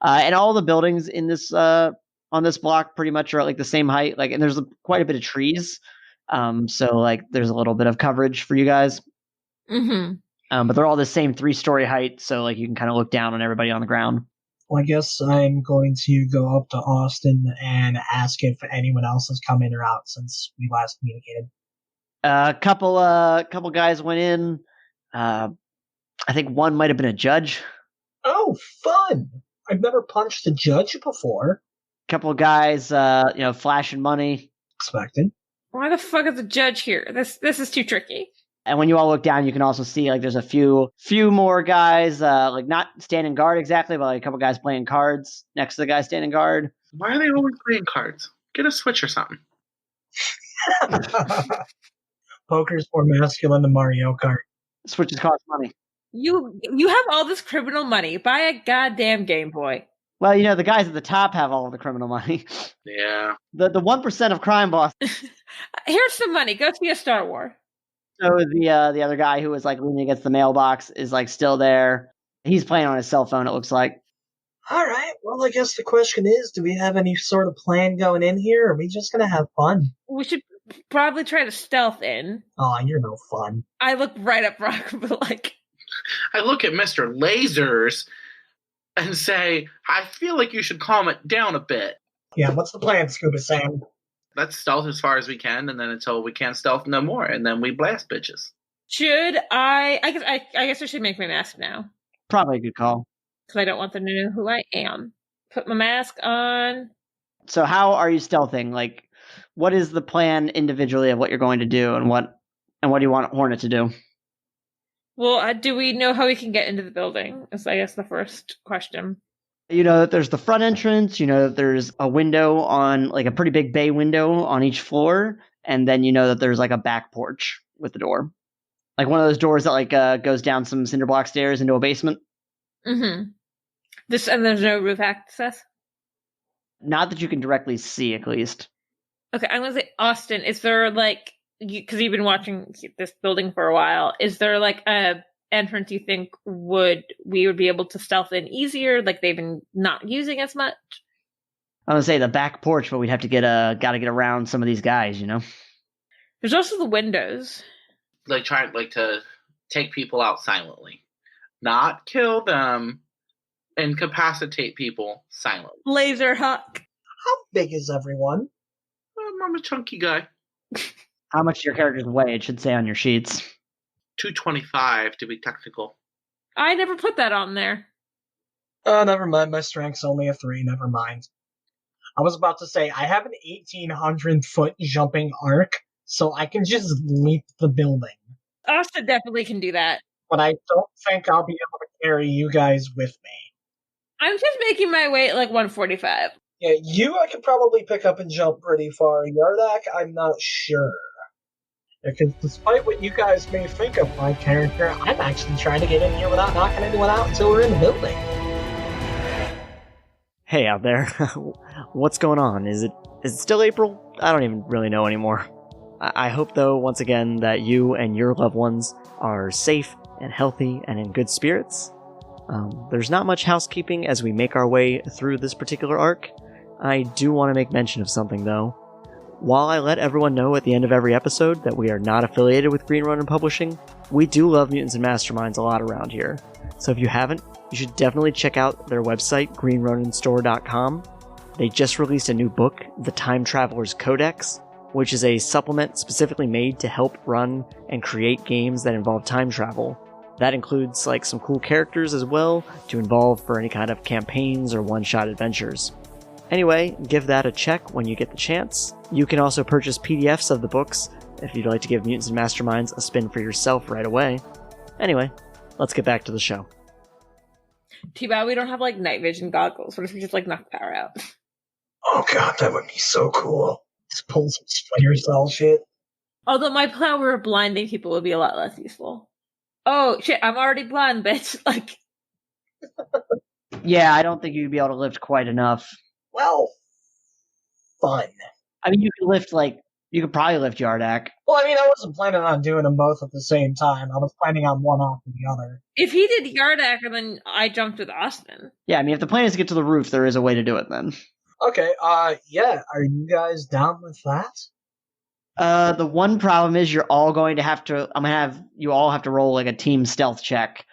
And all the buildings in this on this block pretty much are at like the same height. Like, and there's quite a bit of trees, so like there's a little bit of coverage for you guys. Mm-hmm. But they're all the same 3-story height, so like you can kind of look down on everybody on the ground. Well, I guess I'm going to go up to Austin and ask if anyone else has come in or out since we last communicated. A couple guys went in. I think one might have been a judge. Oh, fun! I've never punched a judge before. Couple of guys, flashing money. Expected. Why the fuck is the judge here? This is too tricky. And when you all look down, you can also see like there's a few more guys, like not standing guard exactly, but like a couple guys playing cards next to the guy standing guard. Why are they always playing cards? Get a Switch or something. Poker's more masculine than Mario Kart. Switches cost money. You have all this criminal money. Buy a goddamn Game Boy. Well, the guys at the top have all of the criminal money. Yeah. The 1% of crime boss. Here's some money. Go see a Star Wars. So the other guy who was like leaning against the mailbox is like still there. He's playing on his cell phone, it looks like. All right. Well, I guess the question is, do we have any sort of plan going in here, or are we just going to have fun? We should probably try to stealth in. Oh, you're no fun. I look right up Rock, but like... I look at Mr. Lasers and say, I feel like you should calm it down a bit. Yeah, what's the plan, Scuba Sam? Let's stealth as far as we can, and then until we can't stealth no more, and then we blast bitches. Should I guess I should make my mask now. Probably a good call. Because I don't want them to know who I am. Put my mask on. So how are you stealthing? Like, what is the plan individually of what you're going to do, and what do you want Hornet to do? Well, do we know how we can get into the building? Is I guess the first question. You know that there's the front entrance, that there's a window on, like a pretty big bay window on each floor, and then that there's like a back porch with the door. Like one of those doors that like goes down some cinder block stairs into a basement. Mm-hmm. And there's no roof access? Not that you can directly see, at least. Okay, I'm going to say, Austin, is there like, because you've been watching this building for a while, is there like a entrance you think we would be able to stealth in easier, like they've been not using as much? I would say the back porch, but we'd have to gotta get around some of these guys, There's also the windows. Like try to take people out silently. Not kill them, incapacitate people silently. Lazerhawk. How big is everyone? I'm a chunky guy. How much your characters weigh? It should say on your sheets. 225 to be technical. I never put that on there. Oh, never mind. My strength's only a 3. Never mind. I was about to say, I have an 1,800-foot jumping arc, so I can just leap the building. Austin definitely can do that. But I don't think I'll be able to carry you guys with me. I'm just making my way at like 145. Yeah, you I could probably pick up and jump pretty far. Yardak, I'm not sure. Because despite what you guys may think of my character, I'm actually trying to get in here without knocking anyone out until we're in the building. Hey out there. What's going on? Is it still April? I don't even really know anymore. I hope, though, once again, that you and your loved ones are safe and healthy and in good spirits. There's not much housekeeping as we make our way through this particular arc. I do want to make mention of something, though. While I let everyone know at the end of every episode that we are not affiliated with Green Ronin Publishing, we do love Mutants and Masterminds a lot around here. So if you haven't, you should definitely check out their website, greenroninstore.com. They just released a new book, The Time Traveler's Codex, which is a supplement specifically made to help run and create games that involve time travel. That includes like some cool characters as well to involve for any kind of campaigns or one-shot adventures. Anyway, give that a check when you get the chance. You can also purchase PDFs of the books if you'd like to give Mutants and Masterminds a spin for yourself right away. Anyway, let's get back to the show. Too bad we don't have like night vision goggles. What if we just like knock power out? Oh god, that would be so cool. Just pull some Splinter Cell shit. Although my power of blinding people would be a lot less useful. Oh, shit, I'm already blind, bitch. Like, Yeah, I don't think you'd be able to lift quite enough. Well, fun. I mean, you could probably lift Yardak. Well, I mean, I wasn't planning on doing them both at the same time. I was planning on one after the other. if he did Yardak and then I jumped with Austin. Yeah, I mean, if the plan is to get to the roof, there is a way to do it then. Okay, yeah, are you guys down with that? The one problem is you're all going to have to. You all have to roll like a team stealth check,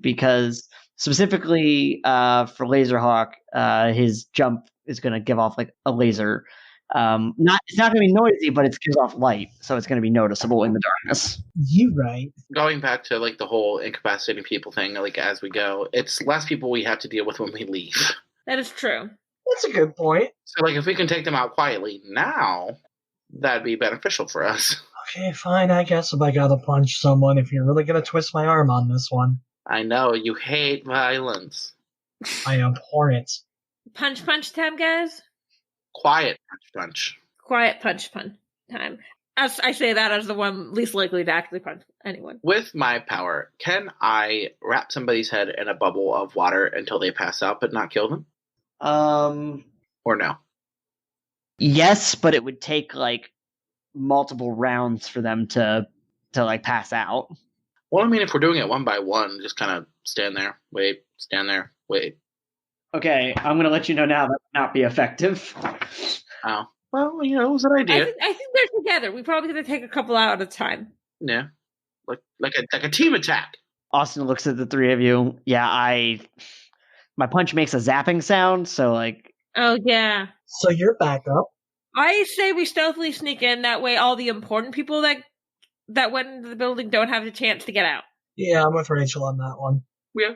because specifically for Lazerhawk, his jump is going to give off like a laser. It's not going to be noisy, but it gives off light, so it's going to be noticeable in the darkness. You right. Going back to like the whole incapacitating people thing, like as we go, it's less people we have to deal with when we leave. That is true. That's a good point. So like if we can take them out quietly now, that'd be beneficial for us. Okay, fine, I guess if I gotta punch someone, if you're really gonna twist my arm on this one. I know, you hate violence. I abhor it. Punch time, guys. Quiet punch. Quiet punch time. As I say that as the one least likely to actually punch anyone. With my power, can I wrap somebody's head in a bubble of water until they pass out but not kill them? Or no? Yes, but it would take like multiple rounds for them to like pass out. Well, I mean, if we're doing it one by one, just kind of stand there, wait. Okay, I'm gonna let you know now that would not be effective. Oh, well, it was an idea. I think they're together. We probably gonna take a couple out at a time. Yeah, like a team attack. Austin looks at the three of you. Yeah, my punch makes a zapping sound, so like. Oh yeah. So you're back up. I say we stealthily sneak in. That way, all the important people that went into the building don't have the chance to get out. Yeah, I'm with Rachel on that one. Yeah,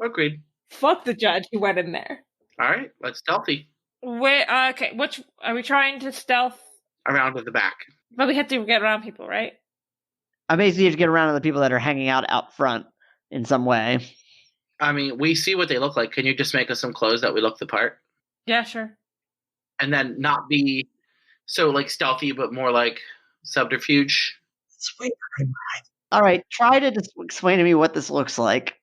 agreed. Fuck the judge who went in there. All right, let's stealthy. Wait, okay, which are we trying to stealth? Around to the back. But we have to get around people, right? I basically have to get around to the people that are hanging out front in some way. I mean, we see what they look like. Can you just make us some clothes that we look the part? Yeah, sure. And then not be so like stealthy, but more like subterfuge. It's weird. All right, try to just explain to me what this looks like.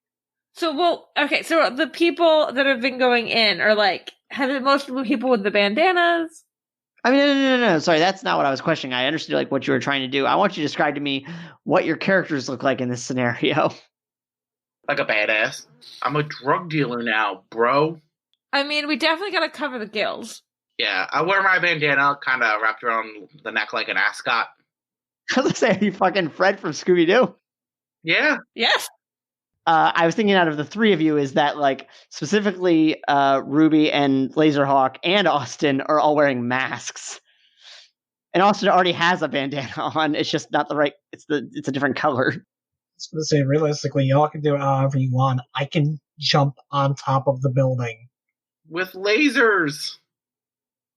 So, so the people that have been going in are like, have it most of the people with the bandanas? I mean, no. Sorry, that's not what I was questioning. I understood like what you were trying to do. I want you to describe to me what your characters look like in this scenario. Like a badass. I'm a drug dealer now, bro. I mean, we definitely gotta cover the gills. Yeah, I wear my bandana kind of wrapped around the neck like an ascot. I was gonna say, are you fucking Fred from Scooby-Doo? Yeah. Yes. I was thinking out of the three of you is that like specifically Ruby and Lazerhawk and Austin are all wearing masks. And Austin already has a bandana on. It's just not the right. It's a different color. I was going to say, realistically, y'all can do it however you want. I can jump on top of the building. With lasers.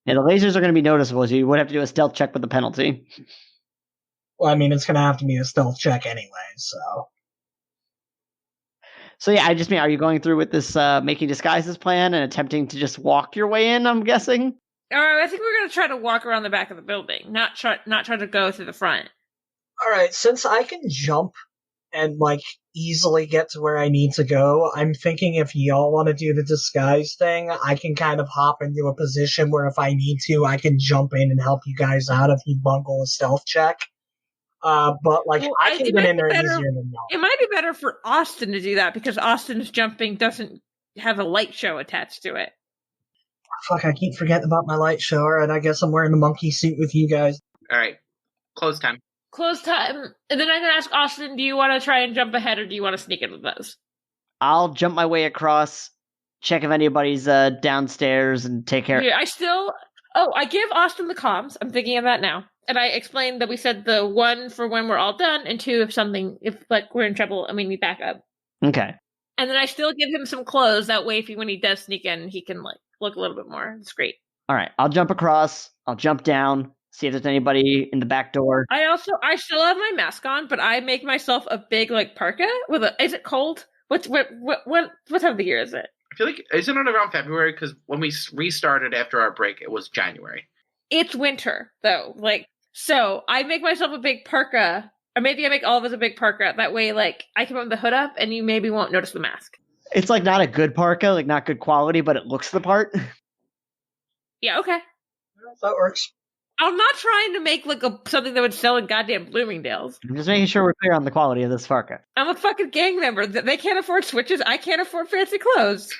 Yeah, the lasers are going to be noticeable. So you would have to do a stealth check with the penalty. Well, I mean, it's going to have to be a stealth check anyway, so. So yeah, I just mean, are you going through with this making disguises plan and attempting to just walk your way in, I'm guessing? I think we're going to try to walk around the back of the building, not try to go through the front. Alright, since I can jump and, like, easily get to where I need to go, I'm thinking if y'all want to do the disguise thing, I can kind of hop into a position where if I need to, I can jump in and help you guys out if you bungle a stealth check. But, like, well, I can get in there easier than y'all. It might be better for Austin to do that, because Austin's jumping doesn't have a light show attached to it. Fuck, I keep forgetting about my light show. Alright, I guess I'm wearing the monkey suit with you guys. Alright, close time. And then I can ask Austin, do you want to try and jump ahead, or do you want to sneak in with us? I'll jump my way across, check if anybody's downstairs, and take care. Yeah, I give Austin the comms. I'm thinking of that now. And I explained that we said the 1 for when we're all done, and 2 if like we're in trouble and we need backup. Okay. And then I still give him some clothes. That way, when he does sneak in, he can like look a little bit more discreet. All right, I'll jump across. I'll jump down. See if there's anybody in the back door. I still have my mask on, but I make myself a big like parka with a. Is it cold? What time of the year is it? I feel like isn't it around February? Because when we restarted after our break, it was January. It's winter though, like so. I make myself a big parka Or maybe I make all of us a big parka. That way, like, I can put the hood up and you maybe won't notice the mask. It's like not a good parka, like not good quality, but it looks the part. Yeah, okay. That works. I'm not trying to make like something that would sell in goddamn Bloomingdale's. I'm just making sure we're clear on the quality of this parka. I'm a fucking gang member. They can't afford switches. I can't afford fancy clothes.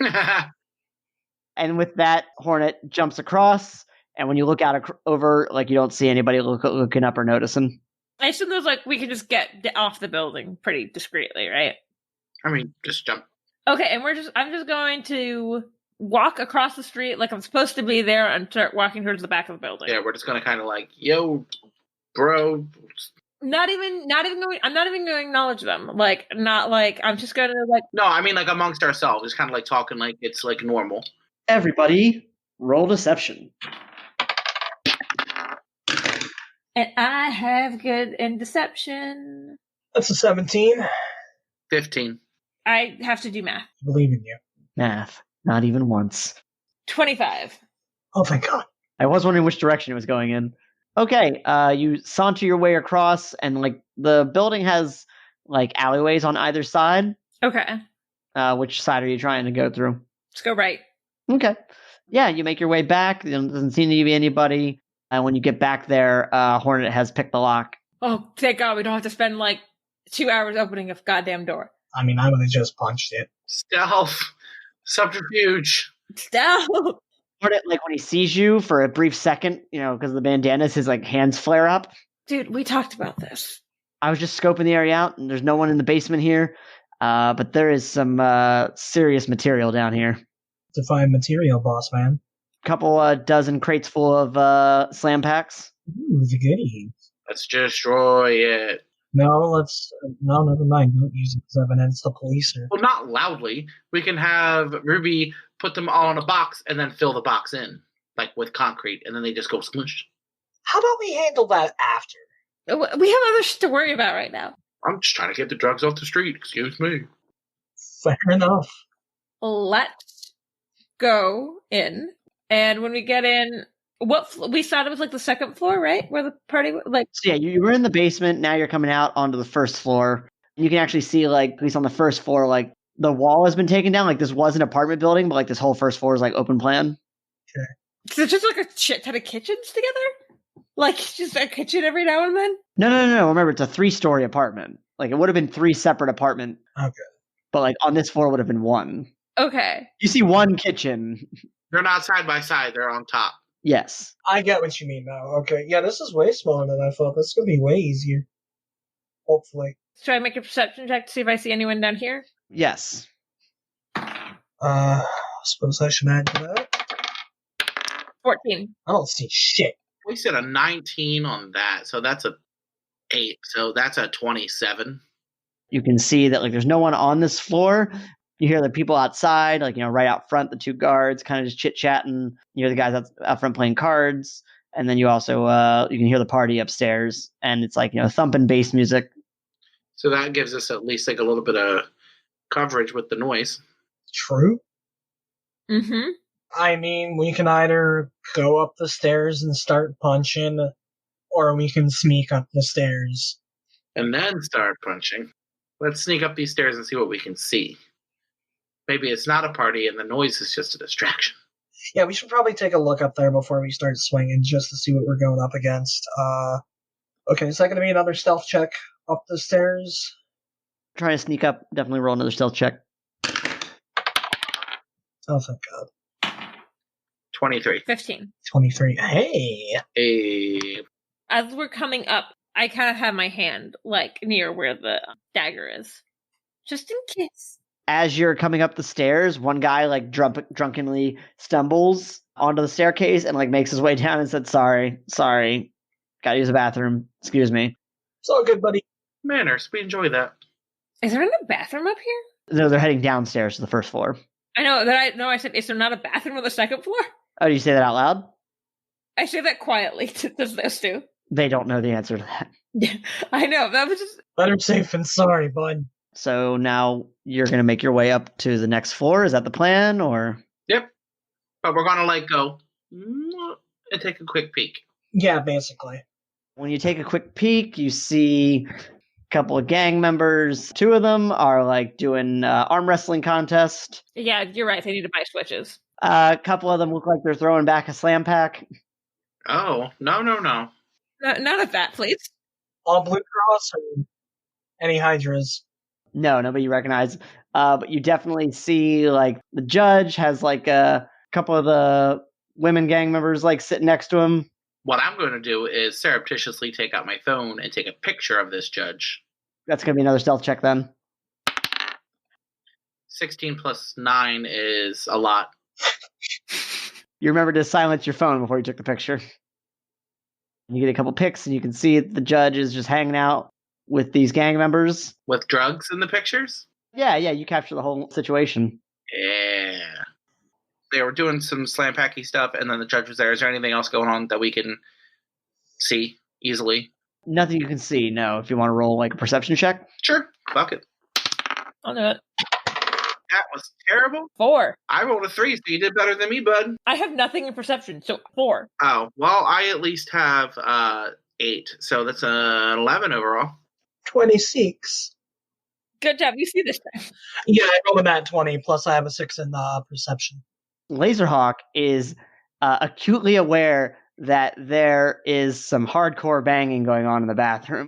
And with that, Hornet jumps across, and when you look out over, like you don't see anybody looking up or noticing. I assume there's like we can just get off the building pretty discreetly, right? I mean, just jump. Okay, and I'm just going to walk across the street like I'm supposed to be there and start walking towards the back of the building. Yeah, we're just gonna kind of like, yo, bro. I'm not even going to acknowledge them. Like, not like I'm just gonna like. No, I mean like amongst ourselves, just kind of like talking like it's like normal. Everybody, roll deception. And I have good in deception. That's a 17. 15. I have to do math. I believe in you. Math. Not even once. 25. Oh, thank God. I was wondering which direction it was going in. Okay, you saunter your way across, and like the building has like alleyways on either side. Okay. Which side are you trying to go through? Let's go right. Okay. Yeah, you make your way back. There doesn't seem to be anybody. And when you get back there, Hornet has picked the lock. Oh, thank God we don't have to spend like 2 hours opening a goddamn door. I mean, I would have just punched it. Stealth. Subterfuge. Stealth. Hornet, like when he sees you for a brief second, you know, because of the bandanas, his like hands flare up. Dude, we talked about this. I was just scoping the area out, and there's no one in the basement here. But there is some serious material down here. Define material, boss man. Couple dozen crates full of slam packs. Ooh, the goodies. Let's destroy it. No, never mind. Don't use it as evidence. The police are. Well, not loudly. We can have Ruby put them all in a box and then fill the box in, like with concrete, and then they just go smush. How about we handle that after? We have other shit to worry about right now. I'm just trying to get the drugs off the street. Excuse me. Fair enough. Let's go in. And when we get in, we thought it was like the second floor, right? Where the party, like. So yeah, you were in the basement. Now you're coming out onto the first floor. You can actually see, like, at least on the first floor, like the wall has been taken down. Like this was an apartment building, but like this whole first floor is like open plan. Okay. So it's just like a shit ton of kitchens together? Like just a kitchen every now and then? No. Remember, it's a 3-story apartment. Like it would have been 3 separate apartments. Okay. But like on this floor would have been 1. Okay. You see 1 kitchen. They're not side by side. They're on top. Yes. I get what you mean now. Okay. Yeah, this is way smaller than I thought. This is going to be way easier. Hopefully. Should I make a perception check to see if I see anyone down here? Yes. I suppose I should add to that. 14. I don't see shit. We said a 19 on that, so that's a 8. So that's a 27. You can see that like there's no one on this floor. You hear the people outside, like, you know, right out front, the 2 guards kind of just chit-chatting. You hear the guys out front playing cards. And then you also, you can hear the party upstairs. And it's like, you know, thumping bass music. So that gives us at least like a little bit of coverage with the noise. True. Mm-hmm. I mean, we can either go up the stairs and start punching, or we can sneak up the stairs. And then start punching. Let's sneak up these stairs and see what we can see. Maybe it's not a party and the noise is just a distraction. Yeah, we should probably take a look up there before we start swinging, just to see what we're going up against. Okay, is that going to be another stealth check up the stairs? Trying to sneak up, definitely roll another stealth check. Oh, thank God. 23. 15. 23. Hey! As we're coming up, I kind of have my hand, like, near where the dagger is. Just in case. As you're coming up the stairs, one guy like drunkenly stumbles onto the staircase and like makes his way down and said, sorry, gotta use the bathroom, excuse me. It's all good, buddy. Manners, we enjoy that. Is there a bathroom up here? No, they're heading downstairs to the first floor. I know that I said, is there not a bathroom on the second floor? Oh, do you say that out loud? I say that quietly to those 2. They don't know the answer to that. Yeah, I know. That was just. Better safe than sorry, bud. So now you're going to make your way up to the next floor. Is that the plan, or? Yep. But we're going to like go and take a quick peek. Yeah, basically. When you take a quick peek, you see couple of gang members. 2 of them are like doing arm wrestling contest. Yeah, you're right. They need to buy switches. A couple of them look like they're throwing back a slam pack. Oh, no. No, none of that, please. All Blue Cross or any Hydras? No, nobody you recognize. But you definitely see like the judge has like a couple of the women gang members like sitting next to him. What I'm going to do is surreptitiously take out my phone and take a picture of this judge. That's going to be another stealth check then. 16 plus 9 is a lot. You remember to silence your phone before you took the picture. You get a couple pics and you can see the judge is just hanging out with these gang members. With drugs in the pictures? Yeah, you capture the whole situation. Yeah. They were doing some slam packy stuff, and then the judge was there. Is there anything else going on that we can see easily? Nothing you can see, no. If you want to roll like a perception check. Sure. Fuck it. I'll do it. That was terrible. 4. I rolled a 3, so you did better than me, bud. I have nothing in perception, so 4. Oh, well, I at least have 8, so that's an 11 overall. 26. Good job. You see this time. Yeah, I rolled a nat 20, plus I have a 6 in perception. Lazerhawk is acutely aware that there is some hardcore banging going on in the bathroom.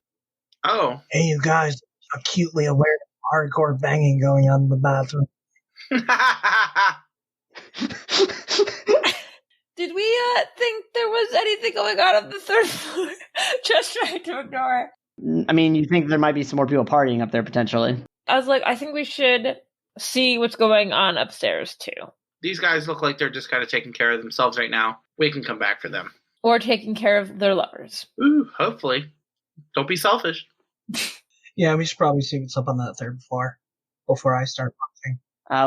Oh. Hey, you guys, acutely aware of hardcore banging going on in the bathroom. Did we think there was anything going on the 3rd floor? Just trying to ignore. I mean, you think there might be some more people partying up there potentially. I was like, I think we should see what's going on upstairs too. These guys look like they're just kind of taking care of themselves right now. We can come back for them. Or taking care of their lovers. Ooh, hopefully. Don't be selfish. Yeah, we should probably see what's up on that 3rd floor before I start watching.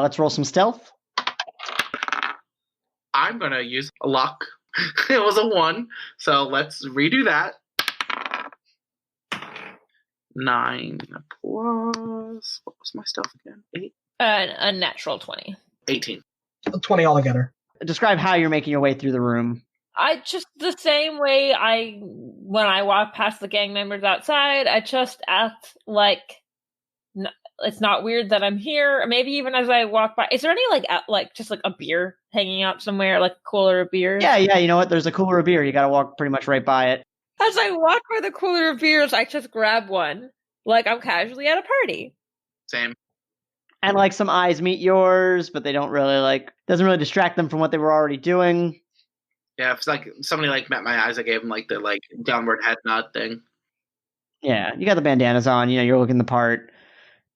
Let's roll some stealth. I'm going to use luck. It was a 1, so let's redo that. 9 plus... What was my stealth again? 8? A natural 20. 18. 20 altogether. Describe how you're making your way through the room. I just, the same way when I walk past the gang members outside, I just act like it's not weird that I'm here. Maybe even as I walk by, is there any just a beer hanging out somewhere, like a cooler of beer? Yeah, you know what? There's a cooler of beer. You gotta walk pretty much right by it. As I walk by the cooler of beers, I just grab one, like I'm casually at a party. Same. And like some eyes meet yours, but they don't really doesn't really distract them from what they were already doing. Yeah, if it's like somebody met my eyes, I gave them the downward head nod thing. Yeah, you got the bandanas on, you're looking the part.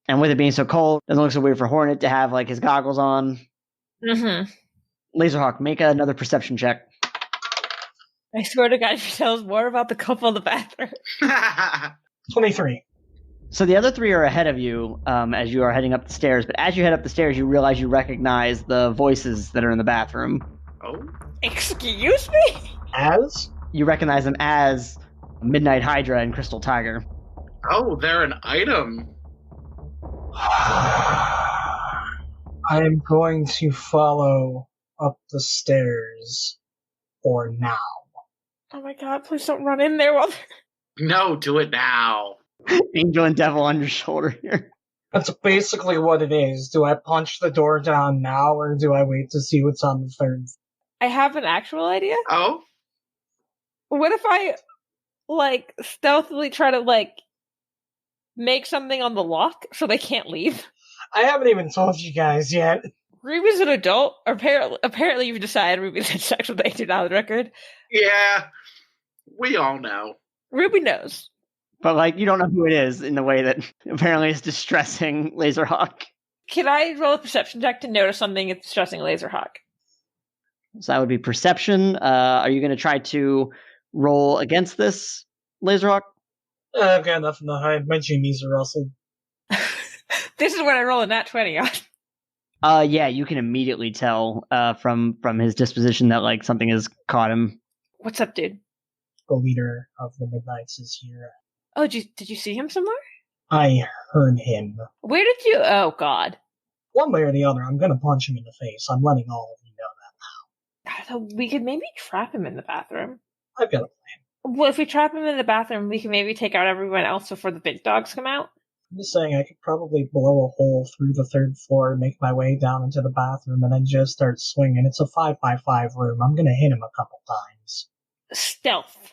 And with it being so cold, it doesn't look so weird for Hornet to have his goggles on. Mm-hmm. Lazerhawk, make another perception check. I swear to God, if you tell us more about the couple in the bathroom. 23. So the other 3 are ahead of you as you are heading up the stairs. But as you head up the stairs, you realize you recognize the voices that are in the bathroom. Oh? Excuse me? As? You recognize them as Midnight Hydra and Crystal Tiger. Oh, they're an item. I am going to follow up the stairs for now. Oh my God, please don't run in there while No, do it now. Angel and Devil on your shoulder here. That's basically what it is. Do I punch the door down now, or do I wait to see what's on the 3rd? I have an actual idea. Oh? What if I, stealthily try to, make something on the lock so they can't leave? I haven't even told you guys yet. Ruby's an adult. Apparently you've decided Ruby's had sex with Agent on the record. Yeah, we all know. Ruby knows. But, you don't know who it is in the way that apparently is distressing Lazerhawk. Can I roll a perception check to notice something that's distressing Lazerhawk? So that would be perception. Are you going to try to roll against this, Lazerhawk? I've got nothing to hide. My jimmies are rustled. This is when I roll a nat 20 on. Yeah, you can immediately tell from his disposition that something has caught him. What's up, dude? The leader of the Midnights is here. Oh, did you see him somewhere? I heard him. Where did you? Oh God. One way or the other, I'm gonna punch him in the face. I'm letting all of you know that now. So we could maybe trap him in the bathroom. I've got a plan. Well, if we trap him in the bathroom, we can maybe take out everyone else before the big dogs come out. I'm just saying I could probably blow a hole through the 3rd floor and make my way down into the bathroom and then just start swinging. It's a 5x5 room. I'm gonna hit him a couple times. Stealth.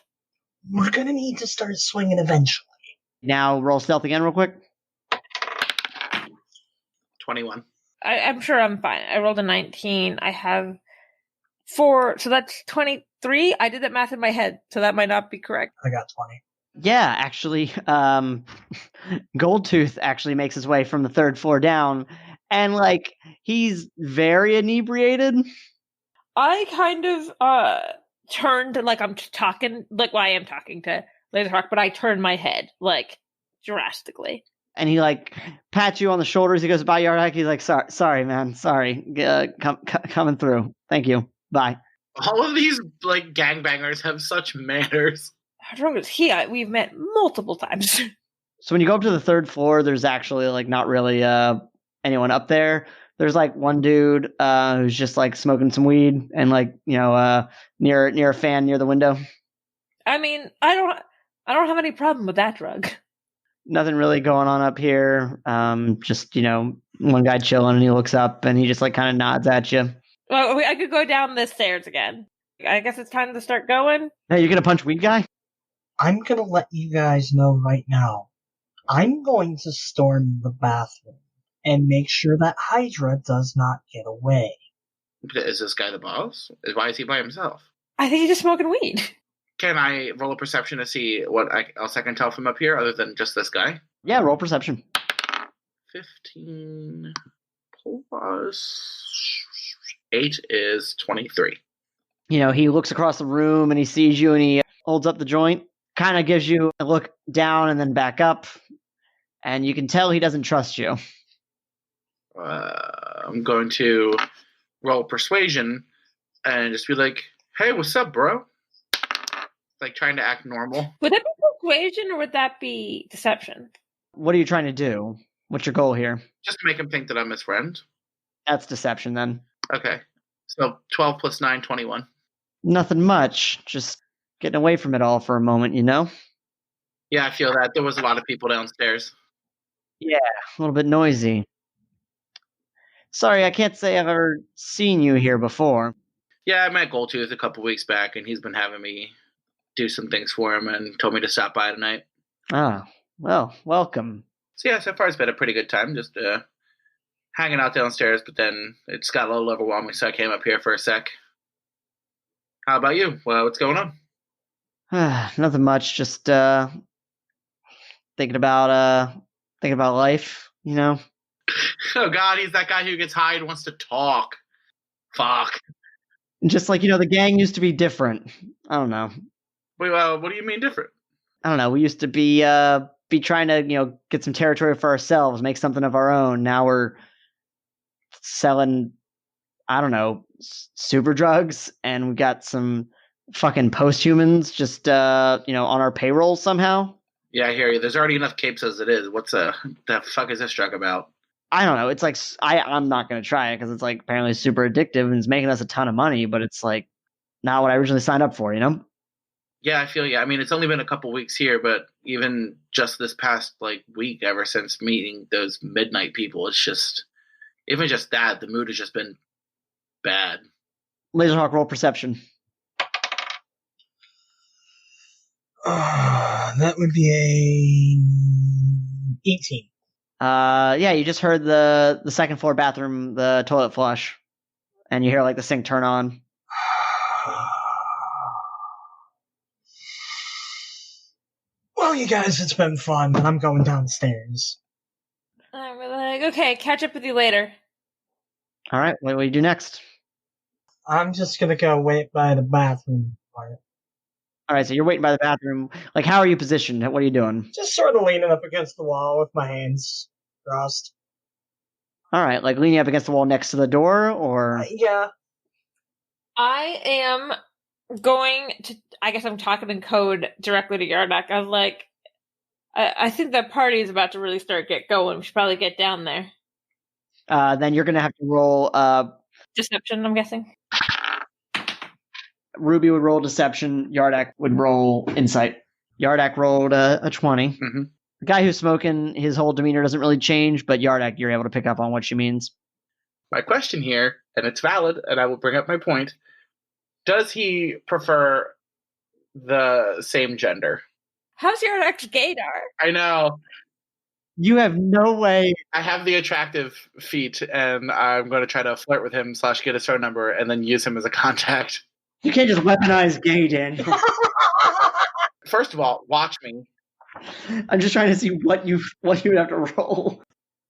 We're gonna need to start swinging eventually. Now roll stealth again real quick. 21. I'm sure I'm fine. I rolled a 19. I have 4, so that's 23. I did that math in my head, so that might not be correct. I got 20. Yeah, actually, Goldtooth actually makes his way from the 3rd floor down, and like he's very inebriated. I kind of turned like I'm talking, like I am talking to Lazerhawk, but I turned my head like drastically. And he like pats you on the shoulders. He goes, "Bye, Yardak." He's like, "Sorry, man. Sorry. Coming through. Thank you. Bye." All of these like gangbangers have such manners. How drunk is he? We've met multiple times. So when you go up to the 3rd floor, there's actually like not really anyone up there. There's like one dude who's just like smoking some weed and like near a fan near the window. I mean, I don't have any problem with that drug. Nothing really going on up here. Just one guy chilling, and he looks up and he just like kind of nods at you. Well, I could go down the stairs again. I guess it's time to start going. Hey, you gonna punch weed guy? I'm gonna let you guys know right now. I'm going to storm the bathroom and make sure that Hydra does not get away. Is this guy the boss? Why is he by himself? I think he's just smoking weed. Can I roll a perception to see what else I can tell from up here other than just this guy? Yeah, roll perception. 15 plus 8 is 23. He looks across the room and he sees you and he holds up the joint, kind of gives you a look down and then back up, and you can tell he doesn't trust you. I'm going to roll persuasion and just be like, "Hey, what's up, bro?" Like trying to act normal. Would that be persuasion or would that be deception? What are you trying to do? What's your goal here? Just to make him think that I'm his friend. That's deception then. Okay. So 12 plus 9, 21. Nothing much. Just getting away from it all for a moment, Yeah, I feel that. There was a lot of people downstairs. Yeah, a little bit noisy. Sorry, I can't say I've ever seen you here before. Yeah, I met Goldtooth a couple weeks back, and he's been having me do some things for him and told me to stop by tonight. Ah, well, welcome. So yeah, so far it's been a pretty good time, just hanging out downstairs, but then it's got a little overwhelming, so I came up here for a sec. How about you? Well, what's going on? Nothing much, just thinking about life, Oh god, he's that guy who gets high and wants to talk. Fuck. Just like, the gang used to be different. I don't know. Wait, what do you mean different? I don't know. We used to be trying to, get some territory for ourselves, make something of our own. Now we're selling, I don't know, super drugs, and we got some fucking post-humans just, on our payroll somehow. Yeah, I hear you. There's already enough capes as it is. The fuck is this drug about? I don't know. It's like, I'm not going to try it because it's like apparently super addictive and it's making us a ton of money, but it's like not what I originally signed up for, Yeah, I feel you. I mean, it's only been a couple weeks here, but even just this past week, ever since meeting those midnight people, it's just, even just that, the mood has just been bad. Lazerhawk, roll perception. That would be a 18. Yeah, you just heard the 2nd floor bathroom, the toilet flush, and you hear the sink turn on. Well, you guys, it's been fun, but I'm going downstairs. I'm like, okay, catch up with you later. All right, what do you do next? I'm just gonna go wait by the bathroom part. All right, so you're waiting by the bathroom. How are you positioned? What are you doing? Just sort of leaning up against the wall with my hands crossed. All right, leaning up against the wall next to the door, or? Yeah. I am going to, I guess I'm talking in code directly to Yardak. I'm like, I think that party is about to really get going. We should probably get down there. Then you're going to have to roll... Deception, I'm guessing. Ruby would roll deception. Yardak would roll insight. Yardak rolled a 20. Mm-hmm. The guy who's smoking, his whole demeanor doesn't really change, but Yardak, you're able to pick up on what she means. My question here, and it's valid, and I will bring up my point. Does he prefer the same gender? How's your ex gaydar? I know. You have no way. I have the attractive feet, and I'm going to try to flirt with him / get his phone number and then use him as a contact. You can't just weaponize gay, Daniel. First of all, watch me. I'm just trying to see what you would have to roll.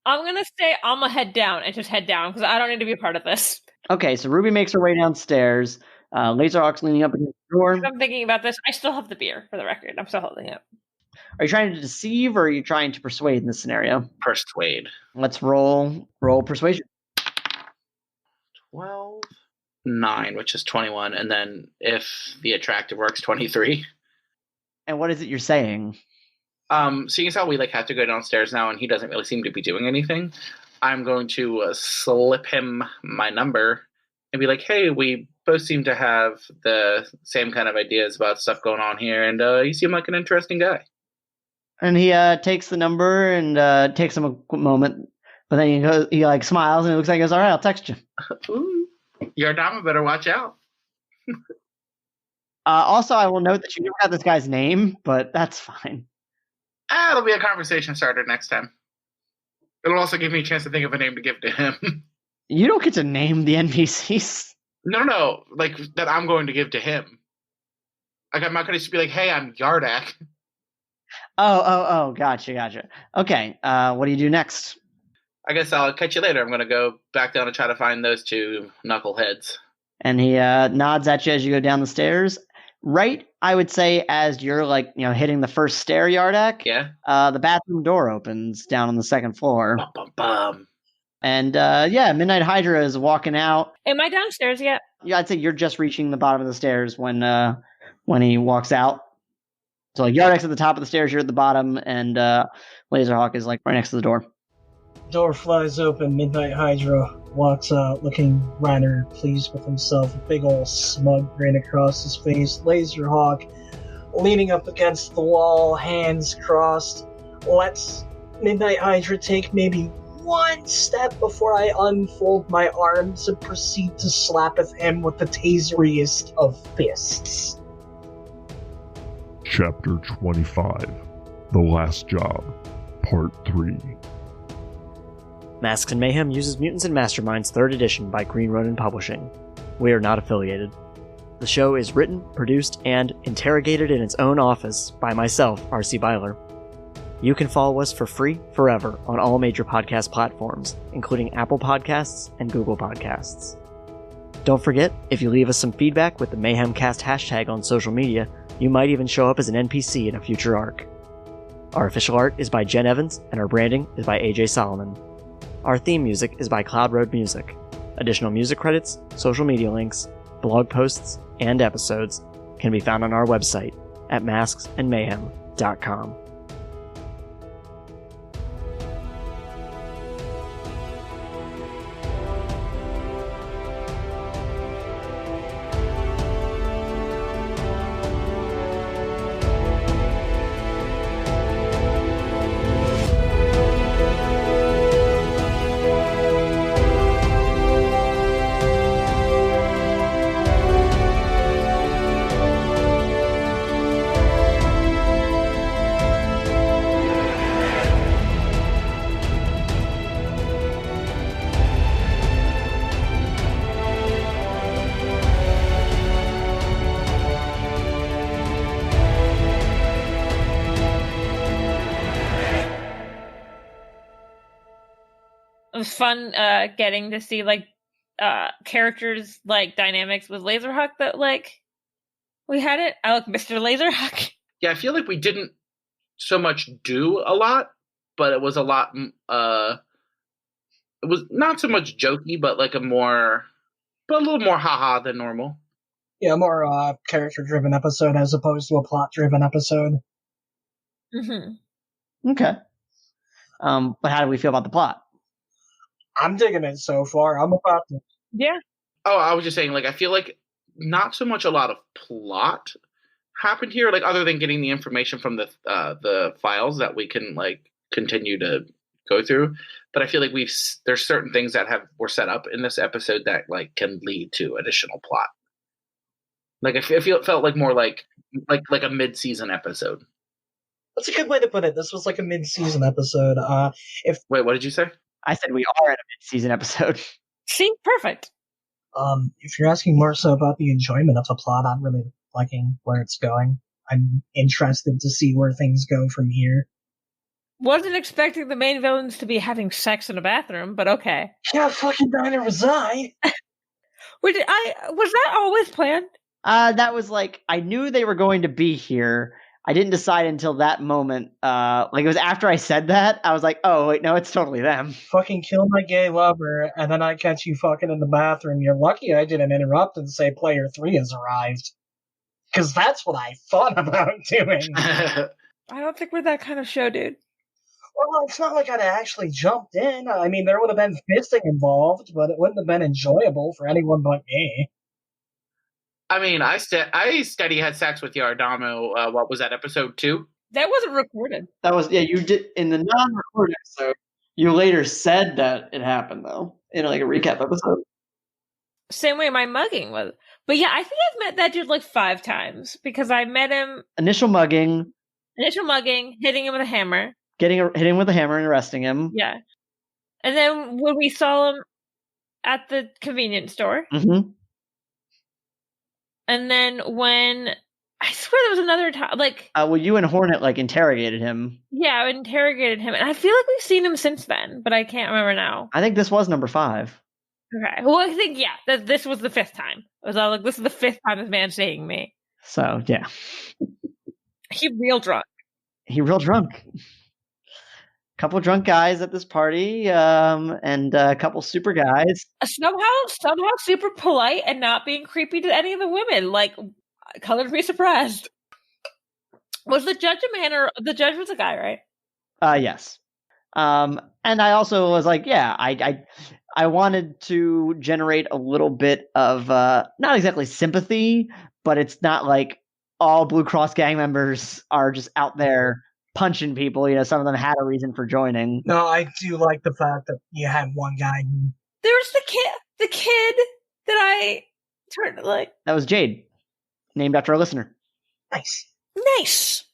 I'm going to say I'm going to head down and just head down because I don't need to be a part of this. Okay, so Ruby makes her way downstairs. Lazerhawk's leaning up against the door. If I'm thinking about this, I still have the beer, for the record. I'm still holding it. Are you trying to deceive or are you trying to persuade in this scenario? Persuade. Let's roll persuasion. 12. 9, which is 21, and then if the attractive works, 23. And what is it you're saying? Seeing as how we have to go downstairs now and he doesn't really seem to be doing anything, I'm going to slip him my number and be like, hey, we both seem to have the same kind of ideas about stuff going on here, and you seem like an interesting guy. And he takes the number and takes him a moment, but then he smiles and it looks like he goes, all right, I'll text you. Ooh, Yardama better watch out. Also, I will note that you never got this guy's name, but that's fine. It'll be a conversation starter next time. It'll also give me a chance to think of a name to give to him. You don't get to name the NPCs. No, that I'm going to give to him. I'm not going to just be like, hey, I'm Yardak. Oh, gotcha. Okay, what do you do next? I guess I'll catch you later. I'm going to go back down and try to find those two knuckleheads. And he nods at you as you go down the stairs. Right, I would say, as you're hitting the first stair, Yardak. Yeah. The bathroom door opens down on the second floor. Bum, bum, bum. And Midnight Hydra is walking out. Am I downstairs yet? Yeah, I'd say you're just reaching the bottom of the stairs when he walks out. So Yardak's at the top of the stairs, you're at the bottom, and Lazerhawk is right next to the door. Door flies open, Midnight Hydra walks out looking rather pleased with himself, a big ol' smug grin across his face. Lazerhawk, leaning up against the wall, hands crossed, lets Midnight Hydra take maybe one step before I unfold my arms and proceed to slap at him with the taseriest of fists. Chapter 25, The Last Job, Part 3. Masks and Mayhem uses Mutants and Masterminds 3rd edition by Green Ronin Publishing. We are not affiliated. The show is written, produced, and interrogated in its own office by myself, R.C. Byler. You can follow us for free forever on all major podcast platforms, including Apple Podcasts and Google Podcasts. Don't forget, if you leave us some feedback with the MayhemCast hashtag on social media, you might even show up as an NPC in a future arc. Our official art is by Jenn Evans, and our branding is by AJ Solomon. Our theme music is by Cloud Road Music. Additional music credits, social media links, blog posts, and episodes can be found on our website at masksandmayhem.com. It was fun getting to see characters dynamics with Lazerhawk that we had it. I like Mr. Lazerhawk. Yeah, I feel like we didn't so much do a lot, but it was a lot. It was not so much jokey, but a little more haha than normal. Yeah, a more character-driven episode as opposed to a plot-driven episode. Mm-hmm. Okay. But how do we feel about the plot? I'm digging it so far. I'm about to... Yeah. Oh, I was just saying, I feel like not so much a lot of plot happened here, like other than getting the information from the files that we can like continue to go through. But I feel like there's certain things that were set up in this episode that like can lead to additional plot. Like it felt like more like a mid-season episode. That's a good way to put it. This was like a mid-season episode. Wait, what did you say? I said we are at a mid-season episode. See, perfect. If you're asking more so about the enjoyment of the plot, I'm really liking where it's going. I'm interested to see where things go from here. Wasn't expecting the main villains to be having sex in a bathroom, but okay. Yeah, fucking neither was I. Was that always planned? That was like, I knew they were going to be here. I didn't decide until that moment. Like it was after I said that, I was like, oh wait, no, it's totally them. Fucking kill my gay lover, and then I catch you fucking in the bathroom. You're lucky I didn't interrupt and say player 3 has arrived. Because that's what I thought about doing. I don't think we're that kind of show, dude. Well, it's not like I'd actually jumped in. I mean, there would have been fisting involved, but it wouldn't have been enjoyable for anyone but me. I mean, I steady had sex with Yardamo. What was that, episode 2? That wasn't recorded. That was, yeah, you did in the non-recorded episode. You later said that it happened though, in like a recap episode. Same way my mugging was. But yeah, I think I've met that dude like 5 times because I met him. Initial mugging, hitting him with a hammer. hitting him with a hammer and arresting him. Yeah. And then when we saw him at the convenience store. Mm-hmm. And then when I swear there was another time, like well, you and Hornet like interrogated him. Yeah, I interrogated him, and I feel like we've seen him since then, but I can't remember now. I think this was number 5. Okay, well, I think that this was the 5th time. I was all like, "This is the 5th time this man's dating me." So yeah, he real drunk. Couple drunk guys at this party, and a couple super guys. Somehow super polite and not being creepy to any of the women. Like, colored me surprised. Was the judge a man or the judge was a guy, right? Yes. And I also was like, yeah, I wanted to generate a little bit of not exactly sympathy, but it's not like all Blue Cross gang members are just out there punching people. You know, some of them had a reason for joining. No, I do like the fact that you had one guy who... There was the kid that I turned like... That was Jade, named after a listener. Nice. Nice.